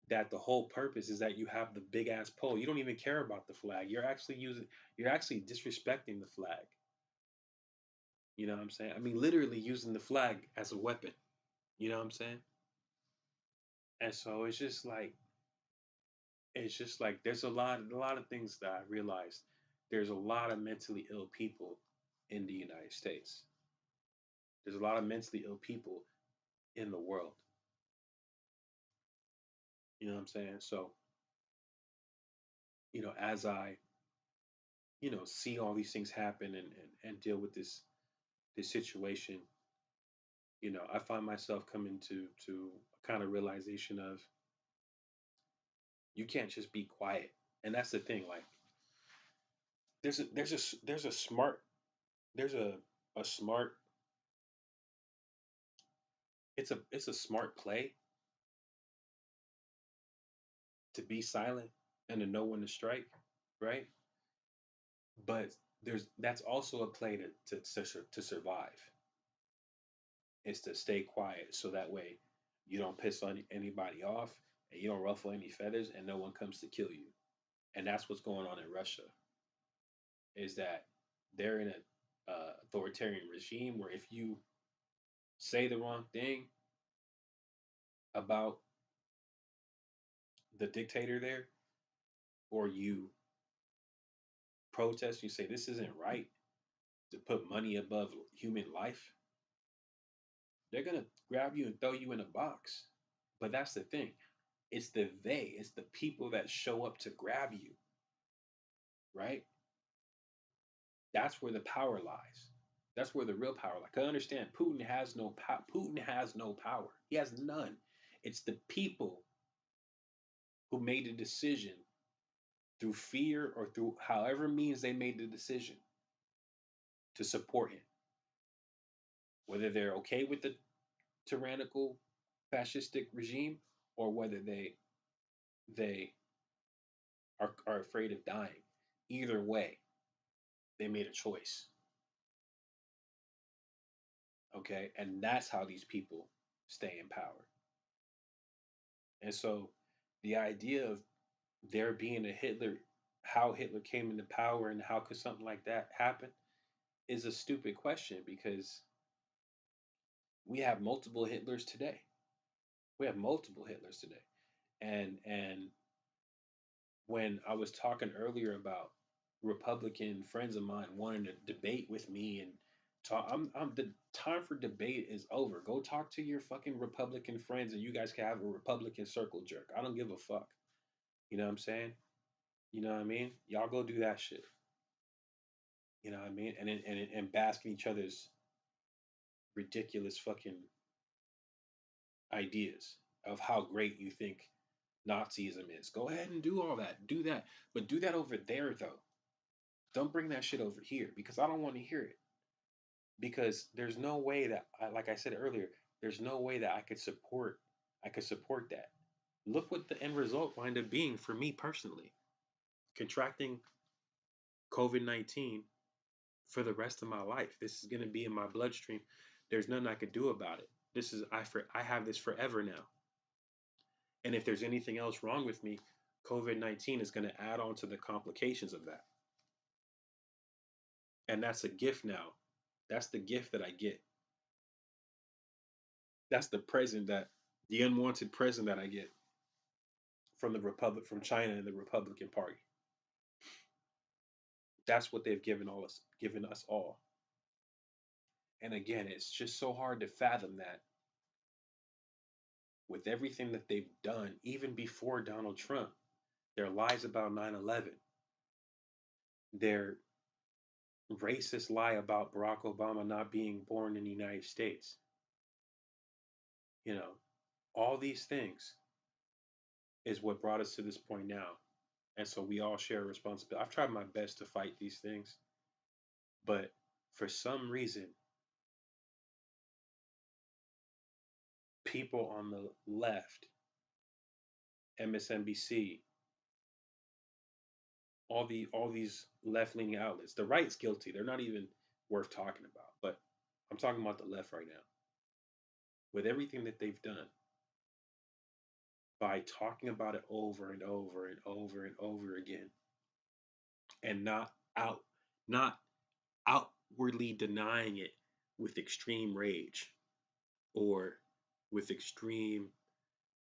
that the whole purpose is that you have the big ass pole. You don't even care about the flag. You're actually disrespecting the flag. You know what I'm saying? I mean, literally using the flag as a weapon. You know what I'm saying? And so it's just like there's a lot of things that I realized. There's a lot of mentally ill people in the United States. There's a lot of mentally ill people in the world. You know what I'm saying? So, as I, see all these things happen and deal with this situation, I find myself coming to a kind of realization of you can't just be quiet. And that's the thing. Like there's a smart there's a smart it's a smart play to be silent and to know when to strike, right? But that's also a play to survive. Is to stay quiet so that way you don't piss on anybody off and you don't ruffle any feathers and no one comes to kill you. And that's what's going on in Russia. Is that they're in a authoritarian regime where if you say the wrong thing about the dictator there, or you protest, you say this isn't right to put money above human life, they're gonna grab you and throw you in a box. But that's the thing. It's the people that show up to grab you, right? That's where the power lies. That's where the real power lies. I understand Putin has no power. Putin has no power. He has none. It's the people who made the decision through fear or through however means they made the decision to support him. Whether they're okay with the tyrannical fascistic regime or whether they are afraid of dying. Either way, they made a choice. Okay? And that's how these people stay in power. And so the idea of there being a Hitler, how Hitler came into power and how could something like that happen is a stupid question because we have multiple Hitlers today. We have multiple Hitlers today. And when I was talking earlier about Republican friends of mine wanting to debate with me and talk, I'm the time for debate is over. Go talk to your fucking Republican friends, and you guys can have a Republican circle jerk. I don't give a fuck. You know what I'm saying? You know what I mean? Y'all go do that shit. You know what I mean? And bask in each other's ridiculous fucking ideas of how great you think Nazism is. Go ahead and do all that. Do that. But do that over there though. Don't bring that shit over here because I don't want to hear it. Because there's no way that like I said earlier, there's no way that I could support that. Look what the end result wind up being for me personally. Contracting COVID-19 for the rest of my life. This is going to be in my bloodstream. There's nothing I could do about it. I have this forever now. And if there's anything else wrong with me, COVID-19 is going to add on to the complications of that. And that's a gift now. That's the gift that I get. That's the unwanted present that I get from from China and the Republican Party. That's what they've given us all. And again, it's just so hard to fathom that with everything that they've done, even before Donald Trump, their lies about 9/11, their racist lie about Barack Obama not being born in the United States, you know, all these things is what brought us to this point now. And so we all share a responsibility. I've tried my best to fight these things, but for some reason, people on the left, MSNBC, all these left leaning outlets, the right's guilty. They're not even worth talking about. But I'm talking about the left right now. With everything that they've done, by talking about it over and over and over and over again, and out not outwardly denying it with extreme rage or with extreme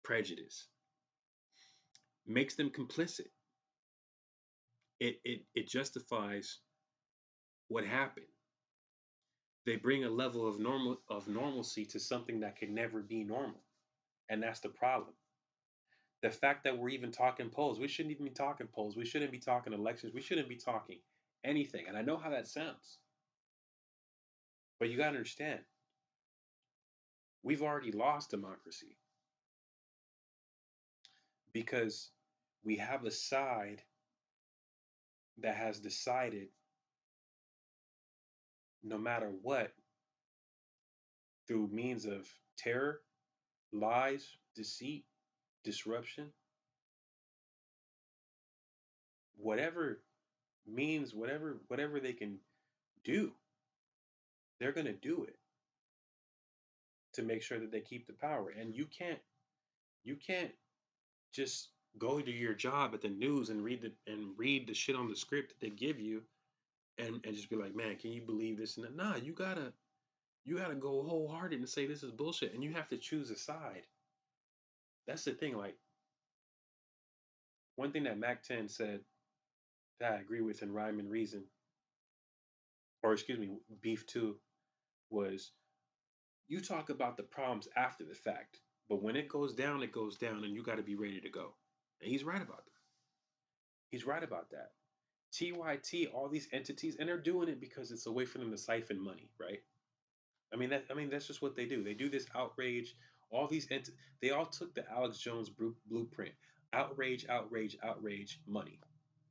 prejudice, makes them complicit. It justifies what happened. They bring a level of normalcy to something that could never be normal. And that's the problem. The fact that we're even talking polls, we shouldn't even be talking polls. We shouldn't be talking elections. We shouldn't be talking anything. And I know how that sounds. But you got to understand, we've already lost democracy because we have a side that has decided no matter what, through means of terror, lies, deceit, disruption, whatever means, whatever they can do, they're going to do it to make sure that they keep the power. And you can't just go to your job at the news and read the shit on the script that they give you and just be like, man, can you believe this and that? Nah, you gotta go wholehearted and say this is bullshit, and you have to choose a side. That's the thing. Like one thing that Mac 10 said that I agree with in Rhyme and Reason, or excuse me, Beef 2, was you talk about the problems after the fact, but when it goes down, and you got to be ready to go. And he's right about that. He's right about that. TYT, all these entities, and they're doing it because it's a way for them to siphon money, right? I mean that's just what they do. They do this outrage. All these they all took the Alex Jones blueprint. Outrage, outrage, outrage, money.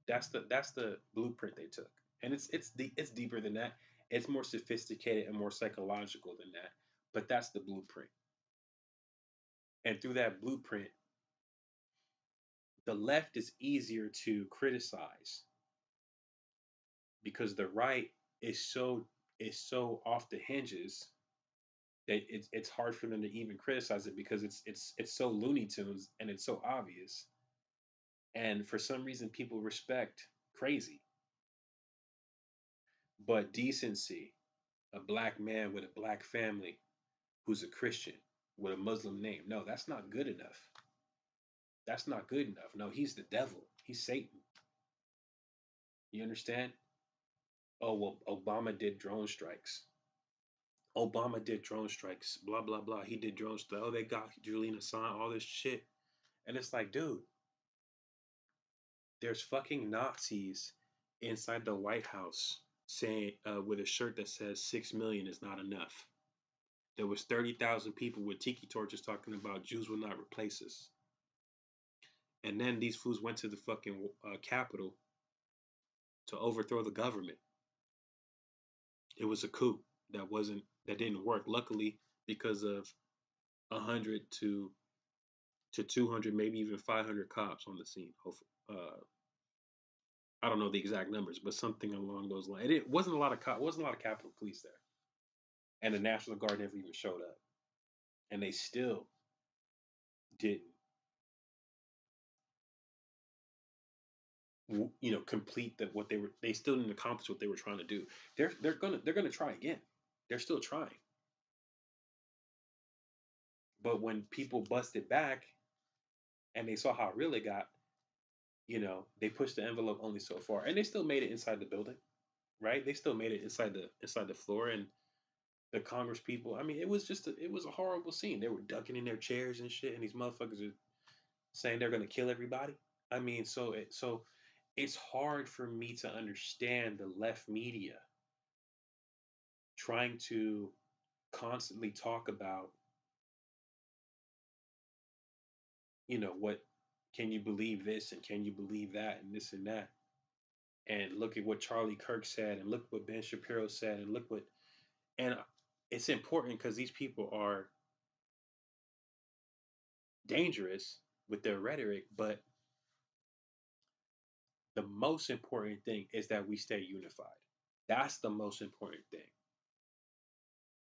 That's the blueprint they took, and it's deeper than that. It's more sophisticated and more psychological than that. But that's the blueprint, and through that blueprint, the left is easier to criticize because the right is so off the hinges that it's hard for them to even criticize it because it's so Looney Tunes and it's so obvious. And for some reason, people respect crazy, but decency, a black man with a black family who's a Christian. with a Muslim name. No, that's not good enough. That's not good enough. No, he's the devil. He's Satan. You understand? Oh, well, Obama did drone strikes. Obama did drone strikes. Blah, blah, blah. He did drone strikes. Oh, they got Julian Assange, all this shit. And it's like, dude, there's fucking Nazis inside the White House saying with a shirt that says 6 million is not enough. There was 30,000 people with tiki torches talking about Jews will not replace us. And then these fools went to the fucking Capitol to overthrow the government. It was a coup that didn't work. Luckily, because of 100 to 200, maybe even 500 cops on the scene. I don't know the exact numbers, but something along those lines. It wasn't a lot of wasn't a lot of Capitol Police there, and the National Guard never even showed up, and they still didn't, complete what they were. They still didn't accomplish what they were trying to do. They're gonna try again. They're still trying, but when people busted back and they saw how real it got, they pushed the envelope only so far, and they still made it inside the building, right? They still made it inside the floor, and the Congress people. I mean, it was a horrible scene. They were ducking in their chairs and shit, and these motherfuckers are saying they're gonna kill everybody. I mean, so it's hard for me to understand the left media trying to constantly talk about, what can you believe this and can you believe that and this and that, and look at what Charlie Kirk said and look what Ben Shapiro said and look what and it's important because these people are dangerous with their rhetoric, but the most important thing is that we stay unified. That's the most important thing.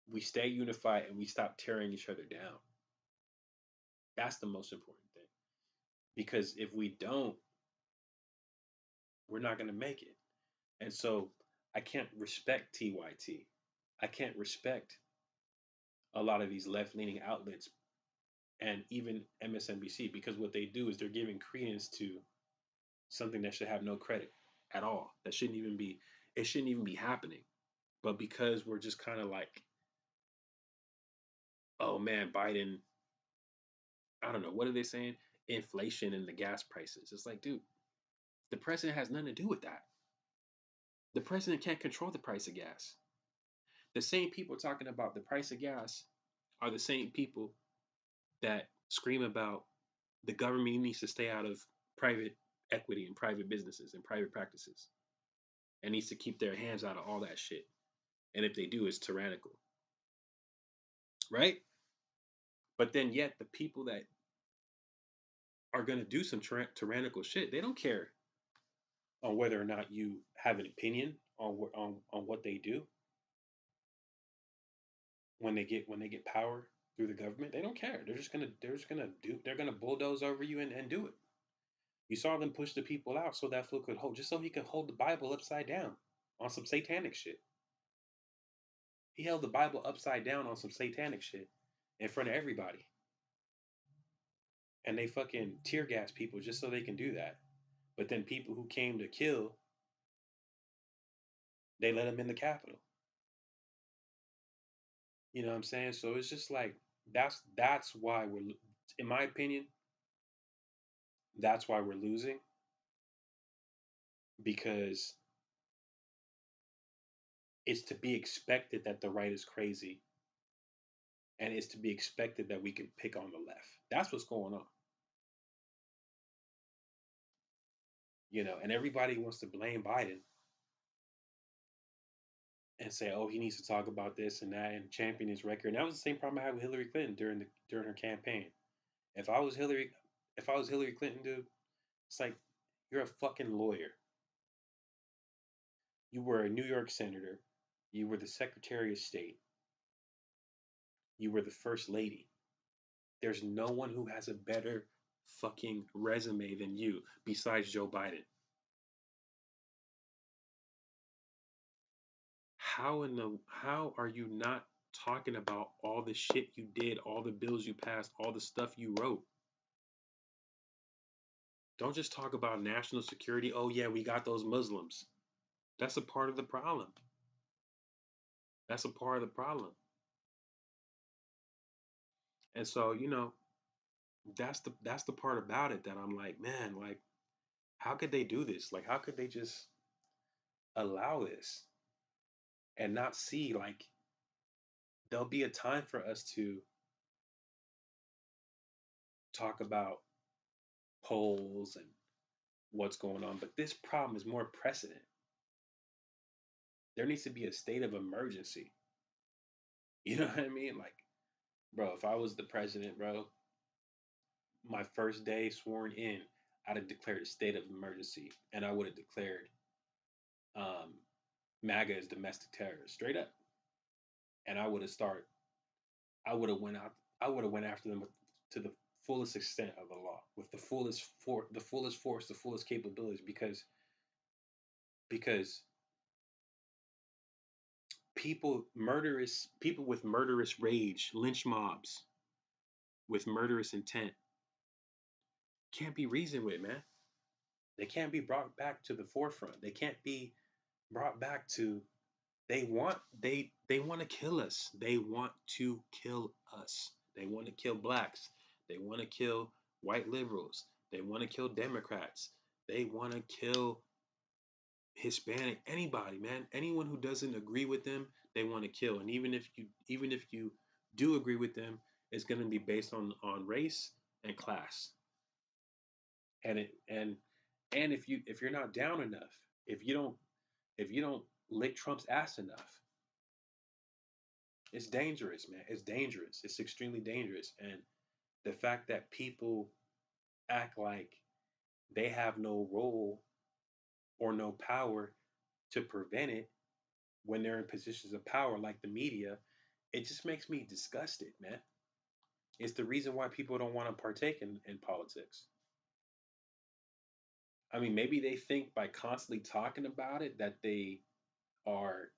We stay unified and we stop tearing each other down. That's the most important thing. Because if we don't, we're not going to make it. And so I can't respect TYT. I can't respect a lot of these left leaning outlets and even MSNBC because what they do is they're giving credence to something that should have no credit at all. It shouldn't even be happening. But because we're just kind of like, oh man, Biden, I don't know, what are they saying? Inflation and the gas prices. It's like, dude, the president has nothing to do with that. The president can't control the price of gas. The same people talking about the price of gas are the same people that scream about the government needs to stay out of private equity and private businesses and private practices and needs to keep their hands out of all that shit. And if they do, it's tyrannical. Right? But then yet the people that are going to do some tyrannical shit, they don't care on whether or not you have an opinion on what they do when they get power through the government. They don't care. They're gonna bulldoze over you and do it. You saw them push the people out so that fool could hold, just so he could hold the Bible upside down on some satanic shit. He held the Bible upside down on some satanic shit in front of everybody. And they fucking tear gas people just so they can do that. But then people who came to kill, they let them in the Capitol. You know what I'm saying? So it's just like that's why in my opinion, that's why we're losing because it's to be expected that the right is crazy and it's to be expected that we can pick on the left. That's what's going on. And everybody wants to blame Biden and say, "Oh, he needs to talk about this and that and champion his record." And that was the same problem I had with Hillary Clinton during her campaign. If I was Hillary Clinton, dude, it's like you're a fucking lawyer. You were a New York senator. You were the Secretary of State. You were the First Lady. There's no one who has a better fucking resume than you besides Joe Biden. How are you not talking about all the shit you did, all the bills you passed, all the stuff you wrote. Don't just talk about national security. Oh, yeah, we got those Muslims. That's a part of the problem. That's a part of the problem. And so, that's the part about it that I'm like, man, like, how could they do this? Like, how could they just allow this and not see, like, there'll be a time for us to talk about polls and what's going on, but this problem is more precedent. There needs to be a state of emergency. You know what I mean? Like, bro, if I was the president, bro, my first day sworn in, I'd have declared a state of emergency, and I would have declared um, MAGA as domestic terrorists, straight up. And I would have went out, I would have went after them to the fullest extent of the law, with the fullest force, the fullest capabilities, because people with murderous rage, lynch mobs with murderous intent can't be reasoned with, man. They can't be brought back to the forefront. They can't be brought back to they want to kill us. They want to kill us. They want to kill blacks. They want to kill white liberals. They want to kill Democrats. They want to kill Hispanic, anybody, man. Anyone who doesn't agree with them, they want to kill. And even if you do agree with them, it's going to be based on race and class. And it and if you're not down enough, if you don't if you don't lick Trump's ass enough, it's dangerous, man. It's dangerous. It's extremely dangerous. And the fact that people act like they have no role or no power to prevent it when they're in positions of power, like the media, it just makes me disgusted, man. It's the reason why people don't want to partake in politics. I mean, maybe they think by constantly talking about it that they are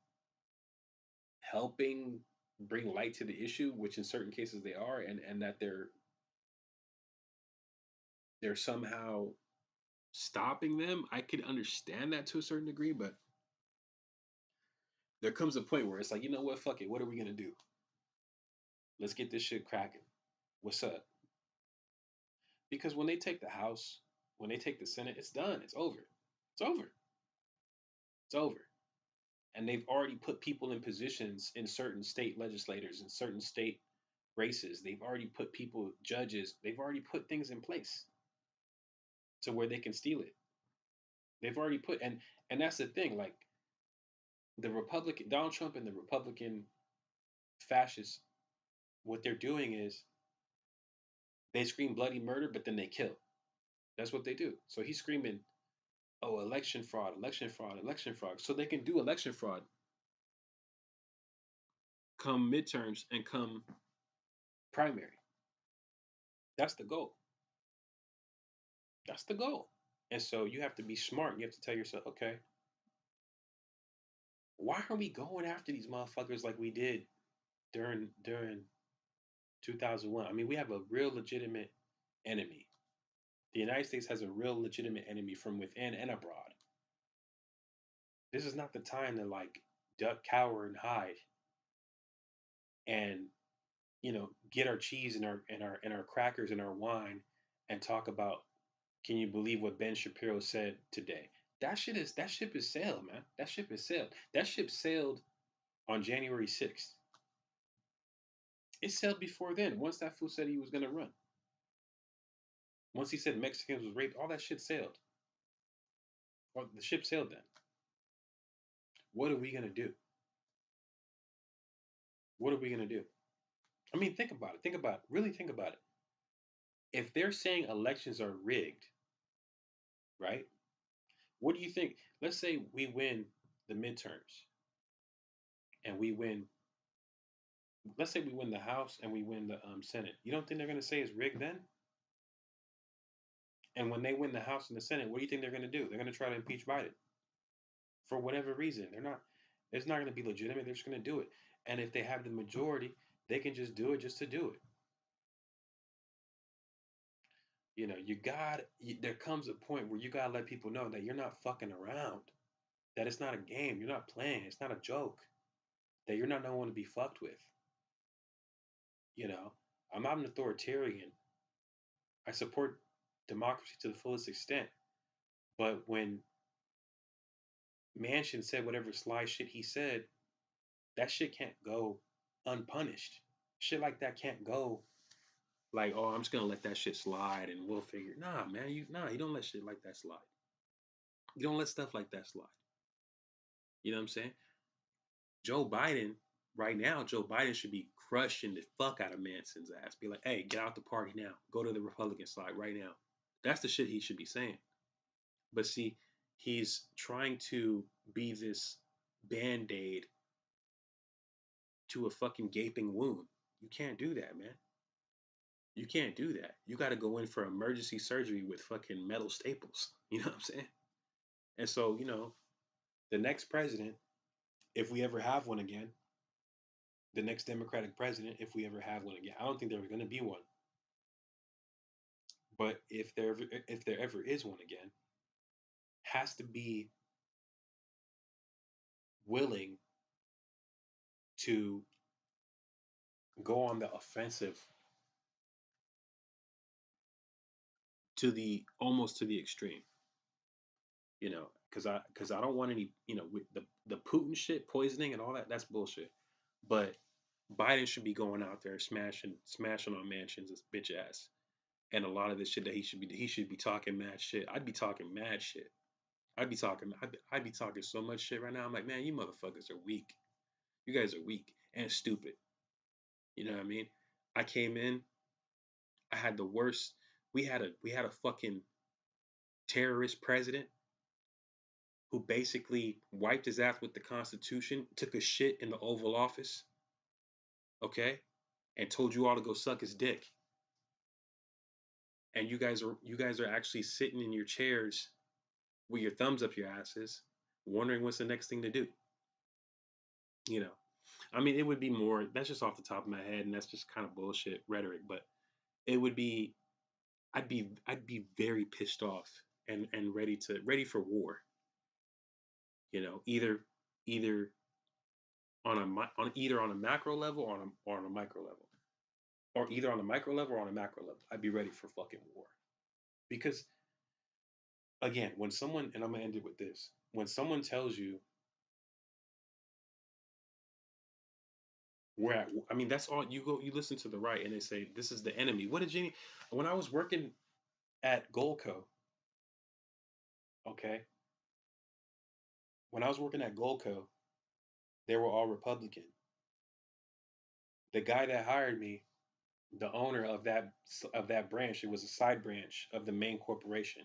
helping bring light to the issue, which in certain cases they are, and that they're somehow stopping them. I could understand that to a certain degree, but there comes a point where it's like, you know what, fuck it. What are we gonna do? Let's get this shit cracking. What's up? Because when they take the House, when they take the Senate, it's done. It's over. It's over. It's over. And they've already put people in positions in certain state legislators and certain state races. They've already put people, judges, they've already put things in place to where they can steal it. They've already put and that's the thing, like the Republican Donald Trump and the Republican fascists, what they're doing is they scream bloody murder, but then they kill. That's what they do. So he's screaming, oh, election fraud, election fraud, election fraud. So they can do election fraud come midterms and come primary. That's the goal. That's the goal. And so you have to be smart. You have to tell yourself, okay, why are we going after these motherfuckers like we did during 2001? I mean, we have a real legitimate enemy. The United States has a real legitimate enemy from within and abroad. This is not the time to like duck, cower, and hide, and get our cheese and our crackers and our wine, and talk about. Can you believe what Ben Shapiro said today? That ship is sailed, man. That ship is sailed. That ship sailed on January 6th. It sailed before then. Once that fool said he was gonna run. Once he said Mexicans was raped, all that shit sailed. Well, the ship sailed then. What are we gonna do? What are we gonna do? I mean, think about it. Think about it. Really think about it. If they're saying elections are rigged, right? What do you think? Let's say we win the midterms and we win. Let's say we win the House and we win the Senate. You don't think they're gonna say it's rigged then? And when they win the House and the Senate, what do you think they're gonna do? They're gonna try to impeach Biden for whatever reason. They're not. It's not gonna be legitimate. They're just gonna do it. And if they have the majority, they can just do it just to do it. You know, there comes a point where you gotta let people know that you're not fucking around, that it's not a game, you're not playing, it's not a joke, that you're not no one to be fucked with. You know, I'm not an authoritarian. I support democracy to the fullest extent. But when Manchin said whatever sly shit he said, that shit can't go unpunished. Shit like that can't go like, oh, I'm just gonna let that shit slide and we'll figure. Nah, man, you don't let shit like that slide. You don't let stuff like that slide. You know what I'm saying? Joe Biden, right now, Joe Biden should be crushing the fuck out of Manson's ass. Be like, hey, get out the party now. Go to the Republican side right now. That's the shit he should be saying. But see, he's trying to be this band aid to a fucking gaping wound. You can't do that, man. You can't do that. You got to go in for emergency surgery with fucking metal staples. You know what I'm saying? And so, the next president, if we ever have one again, the next Democratic president, if we ever have one again, I don't think there's going to be one. But if there ever is one again, has to be willing to go on the offensive to the almost to the extreme. Because I don't want any, with the Putin shit, poisoning and all that. That's bullshit. But Biden should be going out there smashing on Mansions' bitch ass, and a lot of this shit that he should be talking mad shit. I'd be talking mad shit. I'd be talking so much shit right now. I'm like, man, you motherfuckers are weak. You guys are weak and stupid. You know what I mean? I came in. I had the worst. We had a fucking terrorist president who basically wiped his ass with the Constitution, took a shit in the Oval Office, okay, and told you all to go suck his dick. And you guys are actually sitting in your chairs with your thumbs up your asses, wondering what's the next thing to do. You know, I mean, it would be more. That's just off the top of my head, and that's just kind of bullshit rhetoric. But it would be. I'd be very pissed off and ready for war. Either either on a macro level or on a micro level, or either on a micro level or on a macro level. I'd be ready for fucking war because again, when someone and I'm gonna end it with this, when someone tells you I mean, that's all you go. You listen to the right, and they say this is the enemy. What did Jenny? When I was working at Goldco, okay, when I was working at Goldco, they were all Republican. The guy that hired me, the owner of that branch, it was a side branch of the main corporation.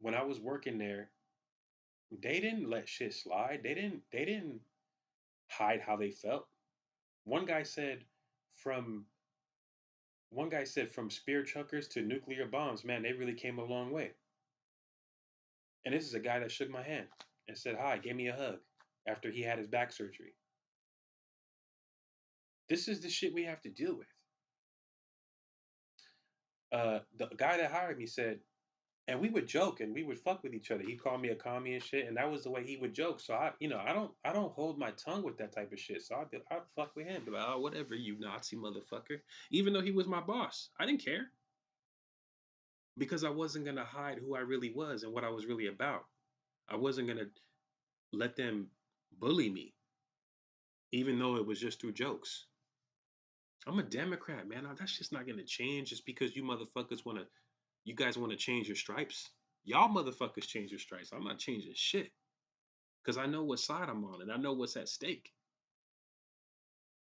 When I was working there, they didn't let shit slide. They didn't hide how they felt. One guy said from one guy said from spear chuckers to nuclear bombs, man, they really came a long way. And this is a guy that shook my hand and said hi, gave me a hug after he had his back surgery. This is the shit we have to deal with. The guy that hired me said, and we would joke and we would fuck with each other. He called me a commie and shit, and that was the way he would joke. So I don't hold my tongue with that type of shit. So I'd fuck with him, be like, oh, whatever, you Nazi motherfucker. Even though he was my boss, I didn't care because I wasn't gonna hide who I really was and what I was really about. I wasn't gonna let them bully me, even though it was just through jokes. I'm a Democrat, man. That's just not gonna change just because you guys wanna change your stripes. Y'all motherfuckers change your stripes. I'm not changing shit because I know what side I'm on and I know what's at stake.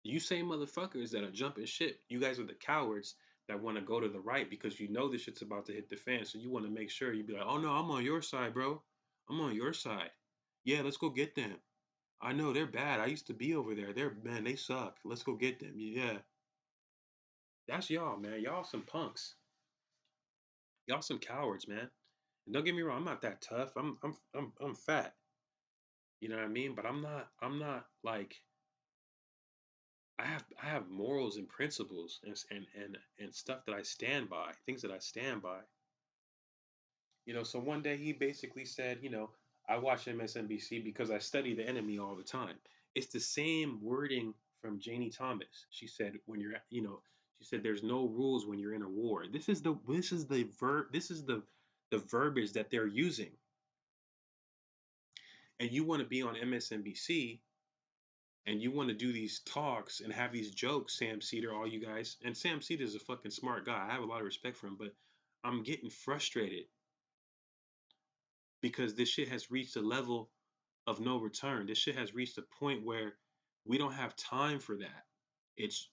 You same motherfuckers that are jumping shit, you guys are the cowards that want to go to the right because you know this shit's about to hit the fan. So you want to make sure you be like, oh no, I'm on your side, bro. I'm on your side. Yeah, let's go get them. I know they're bad. I used to be over there. Man, they suck. Let's go get them. Yeah. That's y'all, man. Y'all some punks. Y'all some cowards, man. And don't get me wrong, I'm not that tough. I'm fat. You know what I mean? But I'm not like I have morals and principles and stuff that I stand by, things that I stand by. So one day he basically said, I watch MSNBC because I study the enemy all the time. It's the same wording from Janie Thomas. She said when you're, she said there's no rules when you're in a war. This is the verbiage that they're using. And you want to be on MSNBC and you want to do these talks and have these jokes, Sam Cedar, all you guys. And Sam Cedar is a fucking smart guy. I have a lot of respect for him, but I'm getting frustrated because this shit has reached a level of no return. This shit has reached a point where we don't have time for that. It's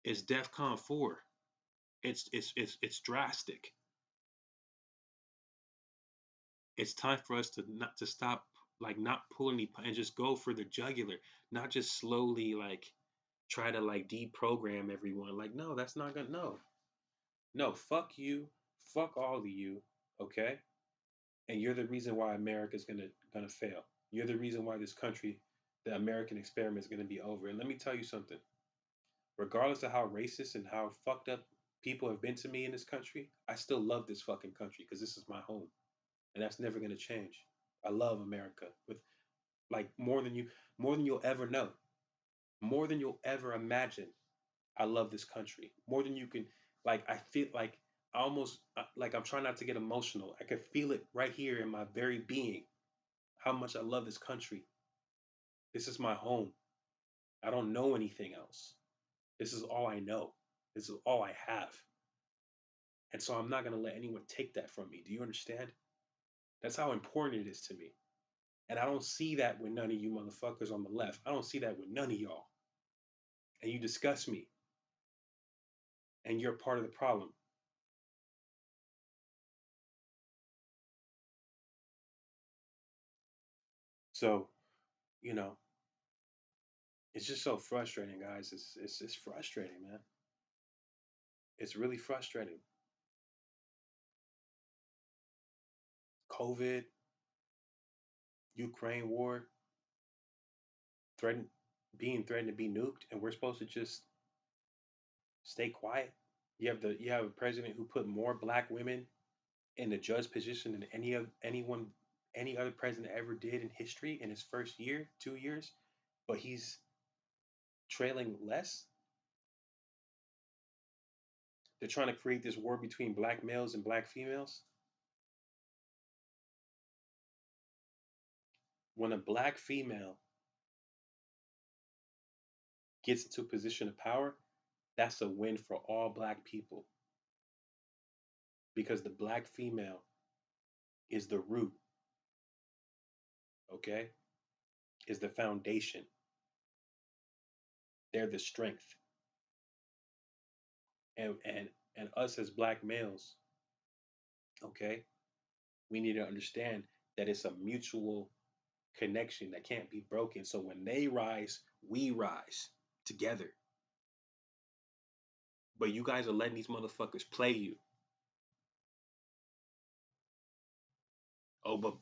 DEFCON 4. It's drastic. It's time for us to not to stop like not pull any and just go for the jugular, not just slowly like try to like deprogram everyone. Like, no, that's not gonna no. No, fuck you, fuck all of you, okay? And you're the reason why America's gonna fail. You're the reason why this country, the American experiment, is gonna be over. And let me tell you something. Regardless of how racist and how fucked up people have been to me in this country, I still love this fucking country because this is my home, and that's never gonna change. I love America with like more than you'll ever know, more than you'll ever imagine. I love this country more than you can. Like I feel like I almost like I'm trying not to get emotional. I can feel it right here in my very being. How much I love this country. This is my home. I don't know anything else. This is all I know. This is all I have. And so I'm not going to let anyone take that from me. Do you understand? That's how important it is to me. And I don't see that with none of you motherfuckers on the left. I don't see that with none of y'all. And you disgust me. And you're part of the problem. So, you know, it's just so frustrating, guys. It's frustrating, man. It's really frustrating. COVID, Ukraine war, threatened being threatened to be nuked, and we're supposed to just stay quiet. You have a president who put more black women in the judge position than any other president ever did in history in his first year, 2 years, but he's trailing less. They're trying to create this war between black males and black females. When a black female gets into a position of power, that's a win for all black people because the black female is the root, okay? Is the foundation. They're the strength. And us as black males, okay, we need to understand that it's a mutual connection that can't be broken. So when they rise, we rise together. But you guys are letting these motherfuckers play you. Oh, but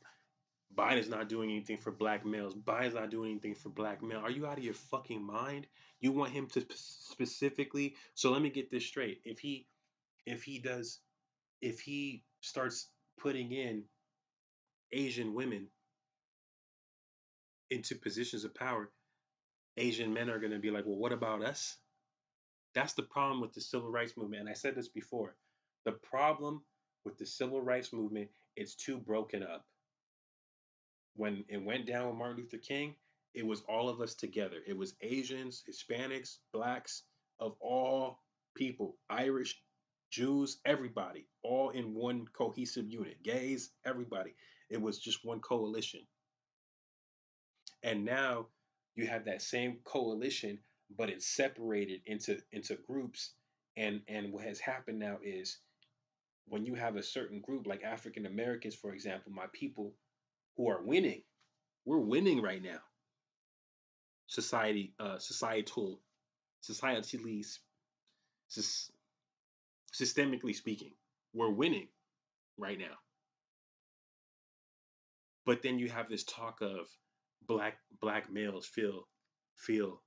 Biden's not doing anything for black males. Biden's not doing anything for black male. Are you out of your fucking mind? You want him to specifically? So let me get this straight. If he does, if he starts putting in Asian women into positions of power, Asian men are going to be like, well, what about us? That's the problem with the civil rights movement. And I said this before. The problem with the civil rights movement, it's too broken up. When it went down with Martin Luther King, it was all of us together. It was Asians, Hispanics, blacks, of all people, Irish, Jews, everybody, all in one cohesive unit. Gays, everybody. It was just one coalition. And now you have that same coalition, but it's separated into groups. And what has happened now is when you have a certain group like African Americans, for example, my people who are winning, we're winning right now. Society, societally, systemically speaking, we're winning right now. But then you have this talk of black males feel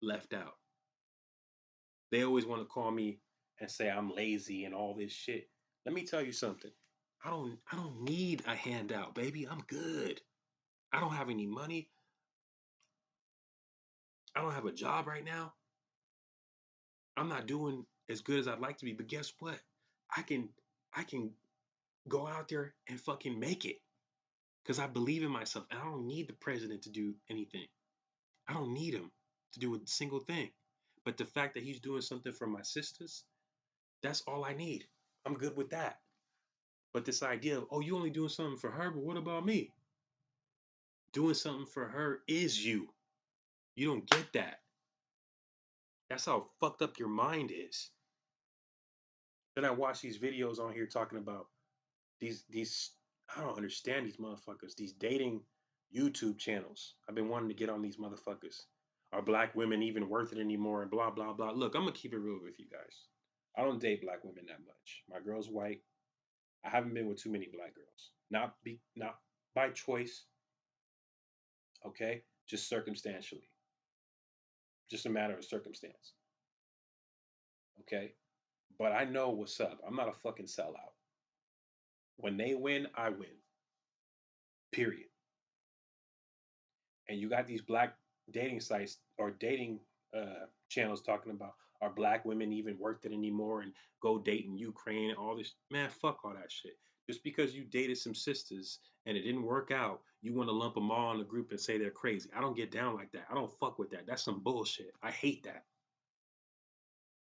left out. They always want to call me and say I'm lazy and all this shit. Let me tell you something. I don't need a handout, baby. I'm good. I don't have any money. I don't have a job right now. I'm not doing as good as I'd like to be, but guess what? I can I can go out there and fucking make it because I believe in myself and I don't need the president to do anything. I don't need him to do a single thing. But the fact that he's doing something for my sisters, that's all I need. I'm good with that. But this idea of, oh, you only doing something for her, but what about me? Doing something for her is you. You don't get that. That's how fucked up your mind is. Then I watch these videos on here talking about these I don't understand these motherfuckers. These dating YouTube channels. I've been wanting to get on these motherfuckers. Are black women even worth it anymore? And blah blah blah. Look, I'm gonna keep it real with you guys. I don't date black women that much. My girl's white. I haven't been with too many black girls. Not by choice, okay? Just circumstantially. Just a matter of circumstance. Okay? But I know what's up. I'm not a fucking sellout. When they win, I win. Period. And you got these black dating sites or dating channels talking about are black women even worth it anymore and go date in Ukraine and all this. Man, fuck all that shit. Just because you dated some sisters and it didn't work out, you want to lump them all in a group and say they're crazy. I don't get down like that. I don't fuck with that. That's some bullshit. I hate that.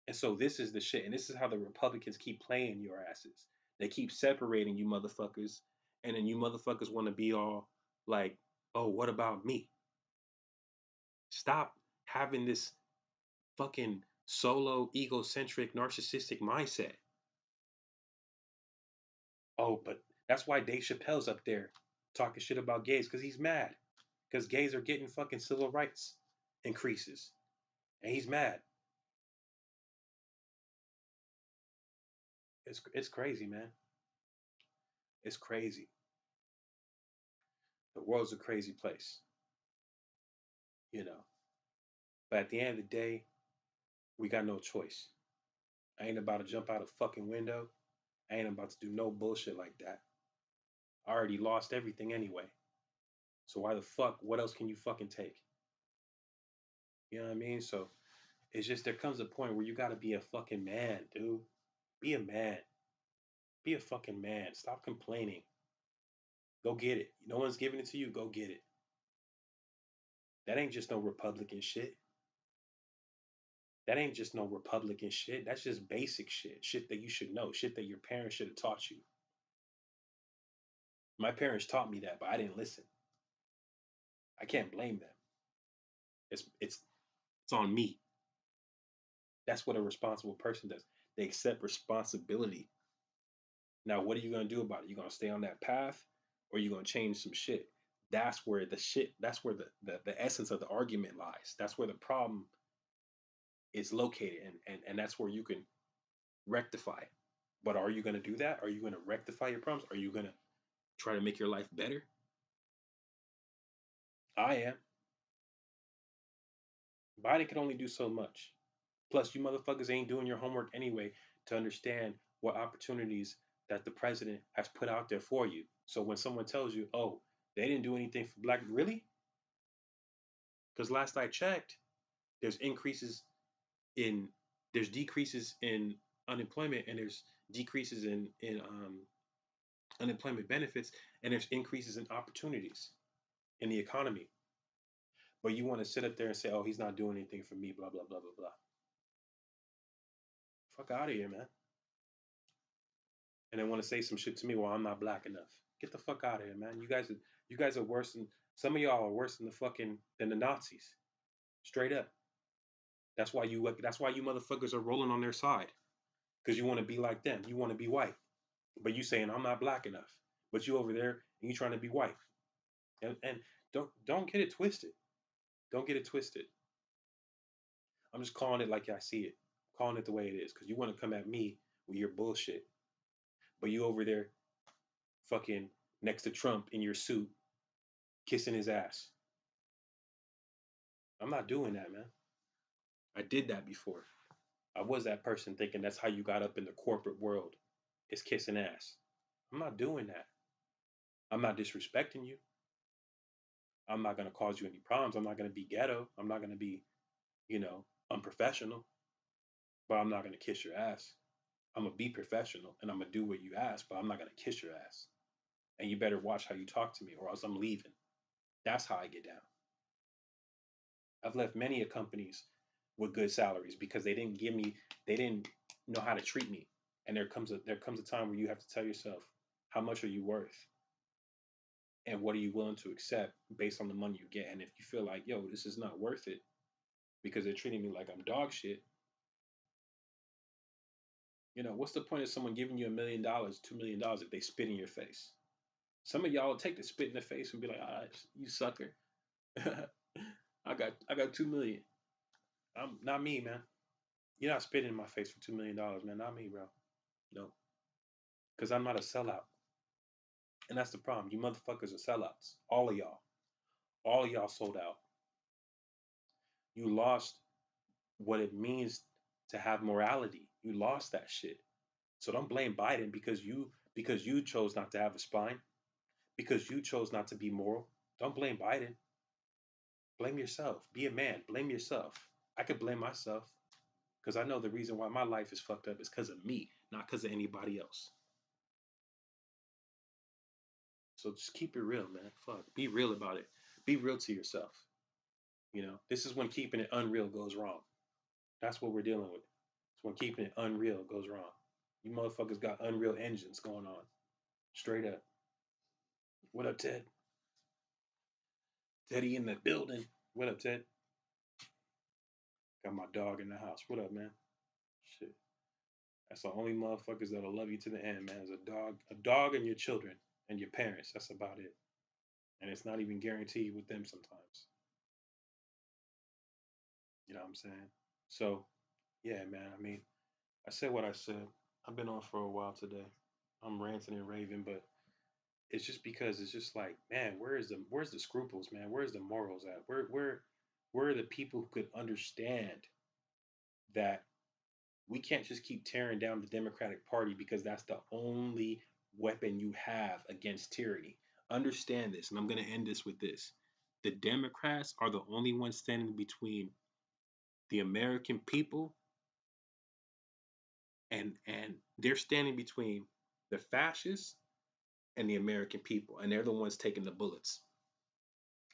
And so this is the shit. And this is how the Republicans keep playing your asses. They keep separating you motherfuckers. And then you motherfuckers want to be all like, oh, what about me? Stop having this fucking solo, egocentric, narcissistic mindset. Oh, but that's why Dave Chappelle's up there talking shit about gays because he's mad. Because gays are getting fucking civil rights increases. And he's mad. It's crazy, man. It's crazy. The world's a crazy place, you know. But at the end of the day, we got no choice. I ain't about to jump out a fucking window. I ain't about to do no bullshit like that. I already lost everything anyway. So why the fuck? What else can you fucking take? You know what I mean? So it's just there comes a point where you gotta be a fucking man, dude. Be a man. Be a fucking man. Stop complaining. Go get it. No one's giving it to you. Go get it. That ain't just no Republican shit. That ain't just no Republican shit. That's just basic shit. Shit that you should know. Shit that your parents should have taught you. My parents taught me that, but I didn't listen. I can't blame them. It's on me. That's what a responsible person does. They accept responsibility. Now, what are you gonna do about it? You gonna stay on that path, or you gonna change some shit? That's where the shit. That's where the essence of the argument lies. That's where the problem is located, and that's where you can rectify it. But are you gonna do that? Are you gonna rectify your problems? Are you gonna try to make your life better? I am. Biden can only do so much. Plus, you motherfuckers ain't doing your homework anyway to understand what opportunities that the president has put out there for you. So when someone tells you, oh, they didn't do anything for black, really? Because last I checked, there's increases in, there's decreases in unemployment and there's decreases in unemployment benefits and there's increases in opportunities in the economy. But you want to sit up there and say, oh, he's not doing anything for me, blah, blah, blah, blah, blah. Fuck out of here, man. And then want to say some shit to me, well, I'm not black enough. Get the fuck out of here, man. You guys are worse than some of y'all are worse than the Nazis. Straight up. That's why you motherfuckers are rolling on their side. Because you want to be like them. You want to be white. But you saying I'm not black enough. But you over there and you trying to be white. And don't get it twisted. Don't get it twisted. I'm just calling it like I see it. Calling it the way it is. Because you want to come at me with your bullshit. But you over there fucking next to Trump in your suit, kissing his ass. I'm not doing that, man. I did that before. I was that person thinking that's how you got up in the corporate world. It's kissing ass. I'm not doing that. I'm not disrespecting you. I'm not going to cause you any problems. I'm not going to be ghetto. I'm not going to be, unprofessional, but I'm not going to kiss your ass. I'm going to be professional and I'm going to do what you ask, but I'm not going to kiss your ass. And you better watch how you talk to me or else I'm leaving. That's how I get down. I've left many of companies with good salaries because they didn't know how to treat me. And there comes a time where you have to tell yourself, how much are you worth? And what are you willing to accept based on the money you get? And if you feel like, yo, this is not worth it because they're treating me like I'm dog shit, what's the point of someone giving you $1 million, $2 million if they spit in your face? Some of y'all will take the spit in the face and be like, ah, you sucker. I got 2 million. I'm not me, man. You're not spitting in my face for $2 million, man. Not me, bro. No. Because I'm not a sellout. And that's the problem. You motherfuckers are sellouts. All of y'all. All of y'all sold out. You lost what it means to have morality. You lost that shit. So don't blame Biden because you chose not to have a spine, because you chose not to be moral. Don't blame Biden. Blame yourself. Be a man. Blame yourself. I could blame myself because I know the reason why my life is fucked up is because of me, not because of anybody else. So just keep it real, man. Fuck. Be real about it. Be real to yourself. This is when keeping it unreal goes wrong. That's what we're dealing with. It's when keeping it unreal goes wrong. You motherfuckers got unreal engines going on. Straight up. What up, Ted? Teddy in the building. What up, Ted? Got my dog in the house. What up, man? Shit. That's the only motherfuckers that'll love you to the end, man. Is a dog and your children and your parents. That's about it. And it's not even guaranteed with them sometimes. You know what I'm saying? So, yeah, man. I mean, I said what I said. I've been on for a while today. I'm ranting and raving, but it's just because it's just like, man, where's the scruples, man? Where's the morals at? Where are the people who could understand that we can't just keep tearing down the Democratic Party because that's the only weapon you have against tyranny. Understand this, and I'm going to end this with this. The Democrats are the only ones standing between the American people and they're standing between the fascists and the American people, and they're the ones taking the bullets.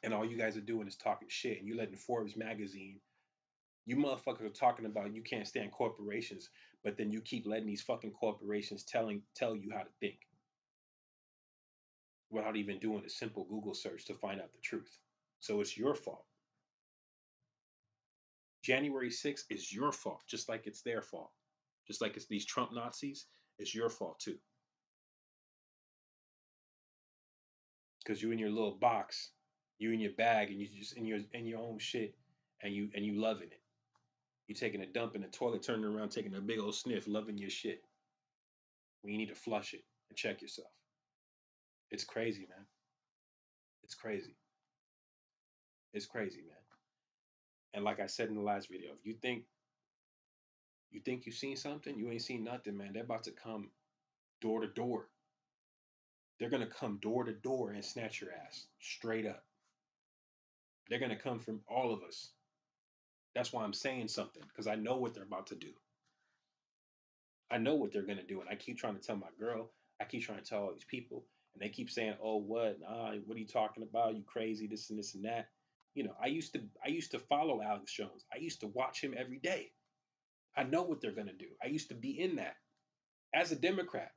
And all you guys are doing is talking shit, and you letting Forbes magazine, you motherfuckers are talking about you can't stand corporations, but then you keep letting these fucking corporations tell you how to think without even doing a simple Google search to find out the truth. So it's your fault. January 6th is your fault, just like it's their fault. Just like it's these Trump Nazis, it's your fault too. Because you in your little box, you in your bag, and you just in your own shit, and you loving it. You taking a dump in the toilet, turning around, taking a big old sniff, loving your shit. When you need to flush it and check yourself. It's crazy, man. It's crazy. It's crazy, man. And like I said in the last video, if you think you've seen something, you ain't seen nothing, man. They're about to come door to door. They're gonna come door to door and snatch your ass straight up. They're gonna come from all of us. That's why I'm saying something because I know what they're about to do. I know what they're gonna do, and I keep trying to tell my girl. I keep trying to tell all these people, and they keep saying, "Oh, what? What are you talking about? You crazy? This and this and that." I used to follow Alex Jones. I used to watch him every day. I know what they're gonna do. I used to be in that as a Democrat.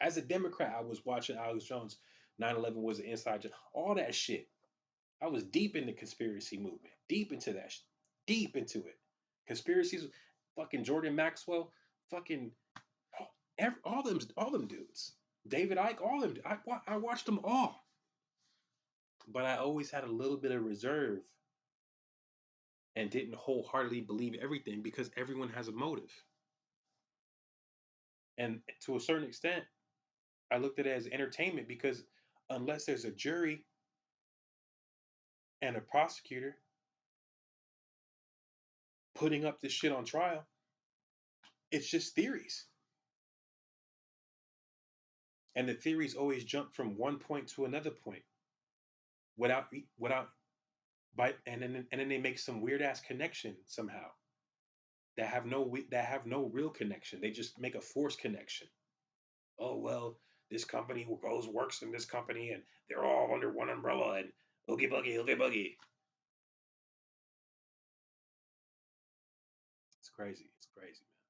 As a Democrat, I was watching Alex Jones. 9/11 was an inside job. All that shit. I was deep in the conspiracy movement. Deep into that. Deep into it. Conspiracies. Fucking Jordan Maxwell. Fucking all them dudes. David Icke. All them. I watched them all. But I always had a little bit of reserve and didn't wholeheartedly believe everything because everyone has a motive. And to a certain extent, I looked at it as entertainment because unless there's a jury and a prosecutor, putting up this shit on trial. It's just theories, and the theories always jump from one point to another point without without and then they make some weird ass connection somehow that have no real connection. They just make a forced connection. Oh well, this company goes works in this company, and they're all under one umbrella, and oogie buggy. It's crazy. It's crazy, man.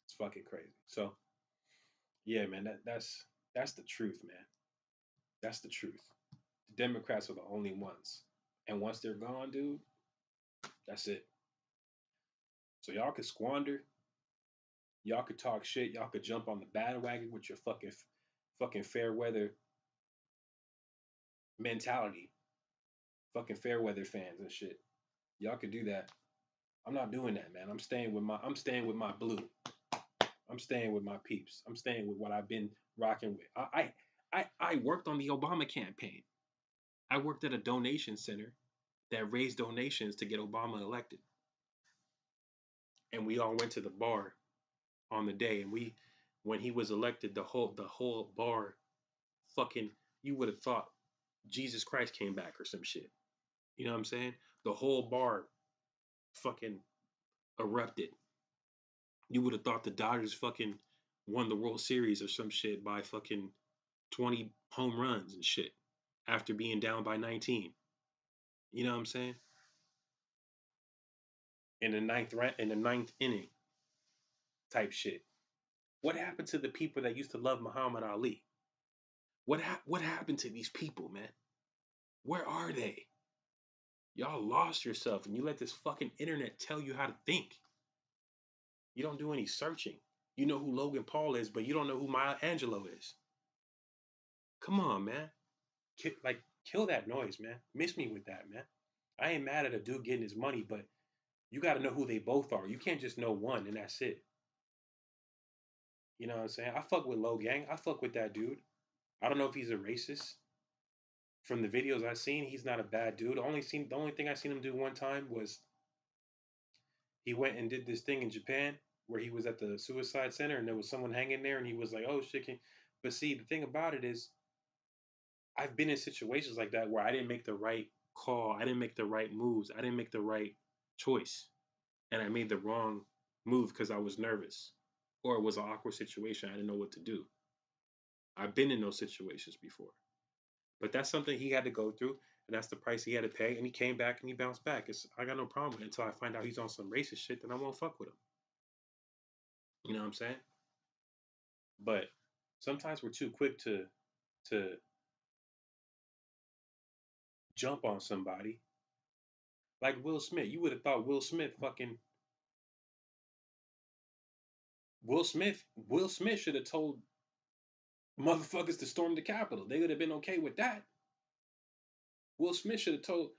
It's fucking crazy. So yeah, man, that's the truth, man. That's the truth. The Democrats are the only ones, and once they're gone, dude, that's it. So y'all could squander, y'all could talk shit, y'all could jump on the bandwagon with your fucking fair weather mentality, fucking fair weather fans and shit. Y'all could do that. I'm not doing that, man. I'm staying with my blue. I'm staying with my peeps. I'm staying with what I've been rocking with. I worked on the Obama campaign. I worked at a donation center that raised donations to get Obama elected. And we all went to the bar on the day, and we when he was elected, the whole bar fucking, you would have thought Jesus Christ came back or some shit. You know what I'm saying? The whole bar fucking erupted. You would have thought the Dodgers fucking won the World Series or some shit by fucking 20 home runs and shit after being down by 19. You know what I'm saying? In the ninth inning type shit. What happened to the people that used to love Muhammad Ali? What happened to these people, man? Where are they? Y'all lost yourself, and you let this fucking internet tell you how to think. You don't do any searching. You know who Logan Paul is, but you don't know who Maya Angelou is. Come on, man. Kill that noise, man. Miss me with that, man. I ain't mad at a dude getting his money, but you got to know who they both are. You can't just know one and that's it. You know what I'm saying? I fuck with Low Gang. I fuck with that dude. I don't know if he's a racist. From the videos I've seen, he's not a bad dude. The only thing I seen him do one time was he went and did this thing in Japan where he was at the suicide center and there was someone hanging there and he was like, "Oh shit!" But see, the thing about it is, I've been in situations like that where I didn't make the right call, I didn't make the right moves, I didn't make the right choice, and I made the wrong move because I was nervous or it was an awkward situation. I didn't know what to do. I've been in those situations before. But that's something he had to go through, and that's the price he had to pay. And he came back and he bounced back. I got no problem with it until I find out he's on some racist shit. Then I won't fuck with him. You know what I'm saying? But sometimes we're too quick to jump on somebody. Like Will Smith. You would have thought Will Smith should have told motherfuckers to storm the Capitol. They would have been okay with that. Will Smith should have told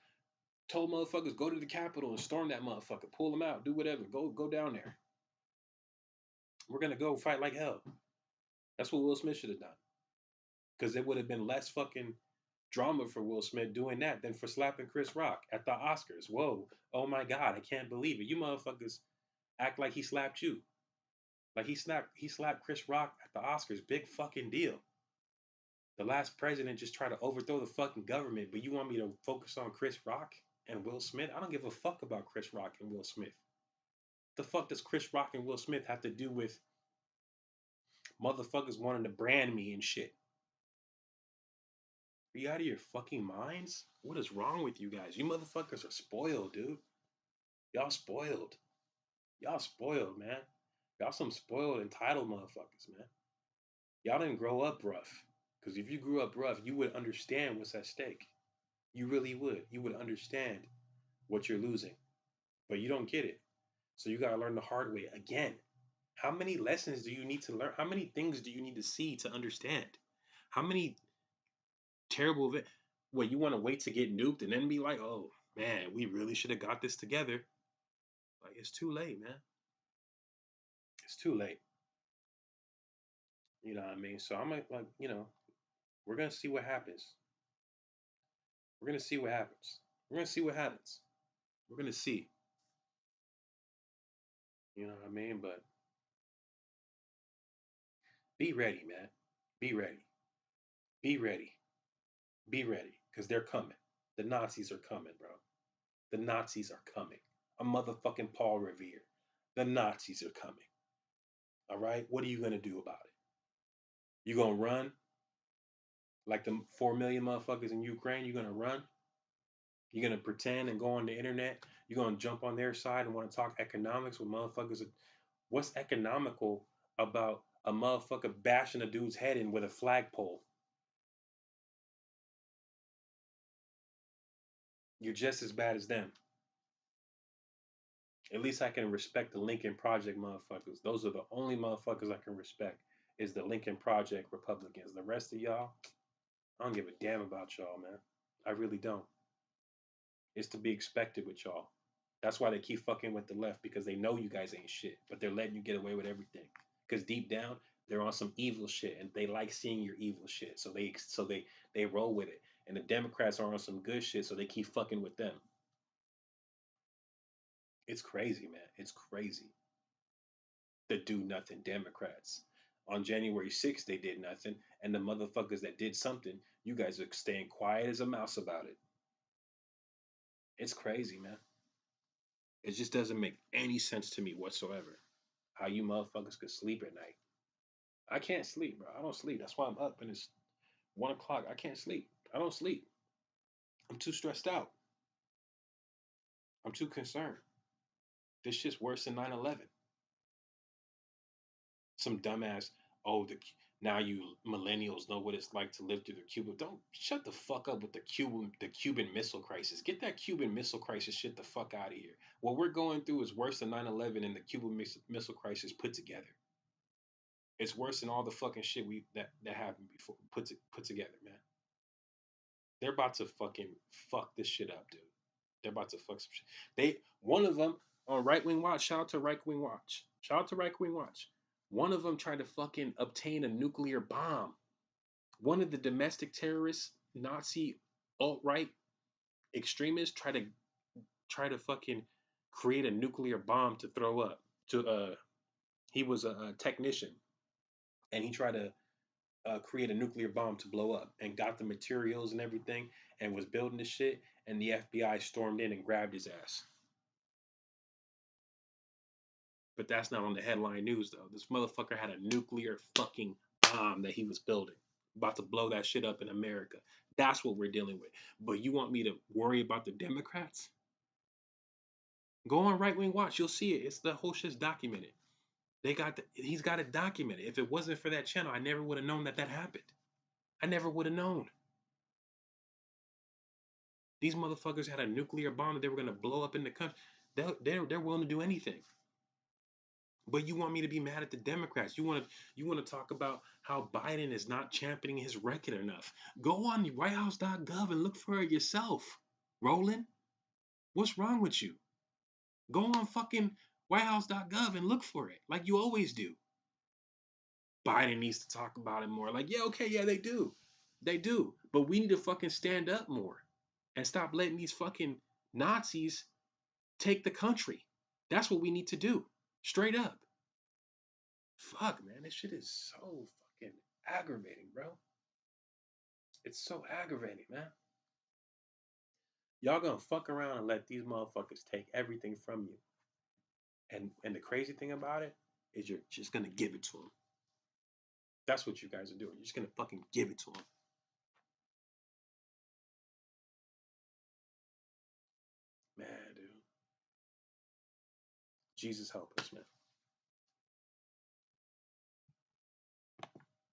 motherfuckers go to the Capitol and storm that motherfucker, pull them out, do whatever, go down there. We're gonna go fight like hell. That's what Will Smith should have done. Because it would have been less fucking drama for Will Smith doing that than for slapping Chris Rock at the Oscars. Whoa, oh my God, I can't believe it. You motherfuckers act like he slapped you. Like he slapped Chris Rock at the Oscars. Big fucking deal. The last president just tried to overthrow the fucking government, but you want me to focus on Chris Rock and Will Smith? I don't give a fuck about Chris Rock and Will Smith. The fuck does Chris Rock and Will Smith have to do with motherfuckers wanting to brand me and shit? Are you out of your fucking minds? What is wrong with you guys? You motherfuckers are spoiled, dude. Y'all spoiled. Y'all spoiled, man. Y'all some spoiled, entitled motherfuckers, man. Y'all didn't grow up rough. Because if you grew up rough, you would understand what's at stake. You really would. You would understand what you're losing. But you don't get it. So you got to learn the hard way again. How many lessons do you need to learn? How many things do you need to see to understand? How many terrible events? What, you want to wait to get nuked and then be like, oh, man, we really should have got this together. Like, it's too late, man. It's too late. You know what I mean? So I'm like, we're going to see what happens. We're going to see what happens. We're going to see what happens. We're going to see. You know what I mean? But be ready, man. Be ready. Be ready. Be ready. Because they're coming. The Nazis are coming, bro. The Nazis are coming. A motherfucking Paul Revere. The Nazis are coming. All right? What are you going to do about it? You going to run like the 4 million motherfuckers in Ukraine? You going to run? You're going to pretend and go on the internet? You're going to jump on their side and want to talk economics with motherfuckers? What's economical about a motherfucker bashing a dude's head in with a flagpole? You're just as bad as them. At least I can respect the Lincoln Project motherfuckers. Those are the only motherfuckers I can respect is the Lincoln Project Republicans. The rest of y'all, I don't give a damn about y'all, man. I really don't. It's to be expected with y'all. That's why they keep fucking with the left because they know you guys ain't shit, but they're letting you get away with everything. Because deep down, they're on some evil shit, and they like seeing your evil shit. So they roll with it. And the Democrats are on some good shit, so they keep fucking with them. It's crazy, man. It's crazy. The do nothing Democrats. On January 6th, they did nothing, and the motherfuckers that did something, you guys are staying quiet as a mouse about it. It's crazy, man. It just doesn't make any sense to me whatsoever. How you motherfuckers could sleep at night. I can't sleep, bro. I don't sleep. That's why I'm up and it's 1 o'clock. I can't sleep. I don't sleep. I'm too stressed out. I'm too concerned. This shit's worse than 9/11. Some dumbass, oh, now you millennials know what it's like to live through the Cuban. Don't shut the fuck up with the Cuban Missile Crisis. Get that Cuban Missile Crisis shit the fuck out of here. What we're going through is worse than 9/11 and the Cuban Missile Crisis put together. It's worse than all the fucking shit that happened before put together, man. They're about to fucking fuck this shit up, dude. They're about to fuck some shit. One of them on Right Wing Watch. Shout out to Right Wing Watch. Shout out to Right Wing Watch. One of them tried to fucking obtain a nuclear bomb. One of the domestic terrorists, Nazi alt right extremists, try to fucking create a nuclear bomb to throw up. To he was a technician, and he tried to create a nuclear bomb to blow up, and got the materials and everything, and was building the shit. And the FBI stormed in and grabbed his ass. But that's not on the headline news though. This motherfucker had a nuclear fucking bomb that he was building, about to blow that shit up in America. That's what we're dealing with. But you want me to worry about the Democrats? Go on Right Wing Watch, you'll see it. It's the whole shit's documented. He's got it documented. If it wasn't for that channel, I never would have known that happened. I never would have known. These motherfuckers had a nuclear bomb that they were gonna blow up in the country. They're willing to do anything. But you want me to be mad at the Democrats? You want to talk about how Biden is not championing his record enough? Go on WhiteHouse.gov and look for it yourself. Roland, what's wrong with you? Go on fucking WhiteHouse.gov and look for it, like you always do. Biden needs to talk about it more. Like, yeah, okay, yeah, they do. But we need to fucking stand up more and stop letting these fucking Nazis take the country. That's what we need to do, straight up. Fuck, man, this shit is so fucking aggravating, bro. It's so aggravating, man. Y'all gonna fuck around and let these motherfuckers take everything from you. And the crazy thing about it is you're just gonna give it to them. That's what you guys are doing. You're just gonna fucking give it to them. Man, dude. Jesus help us, man.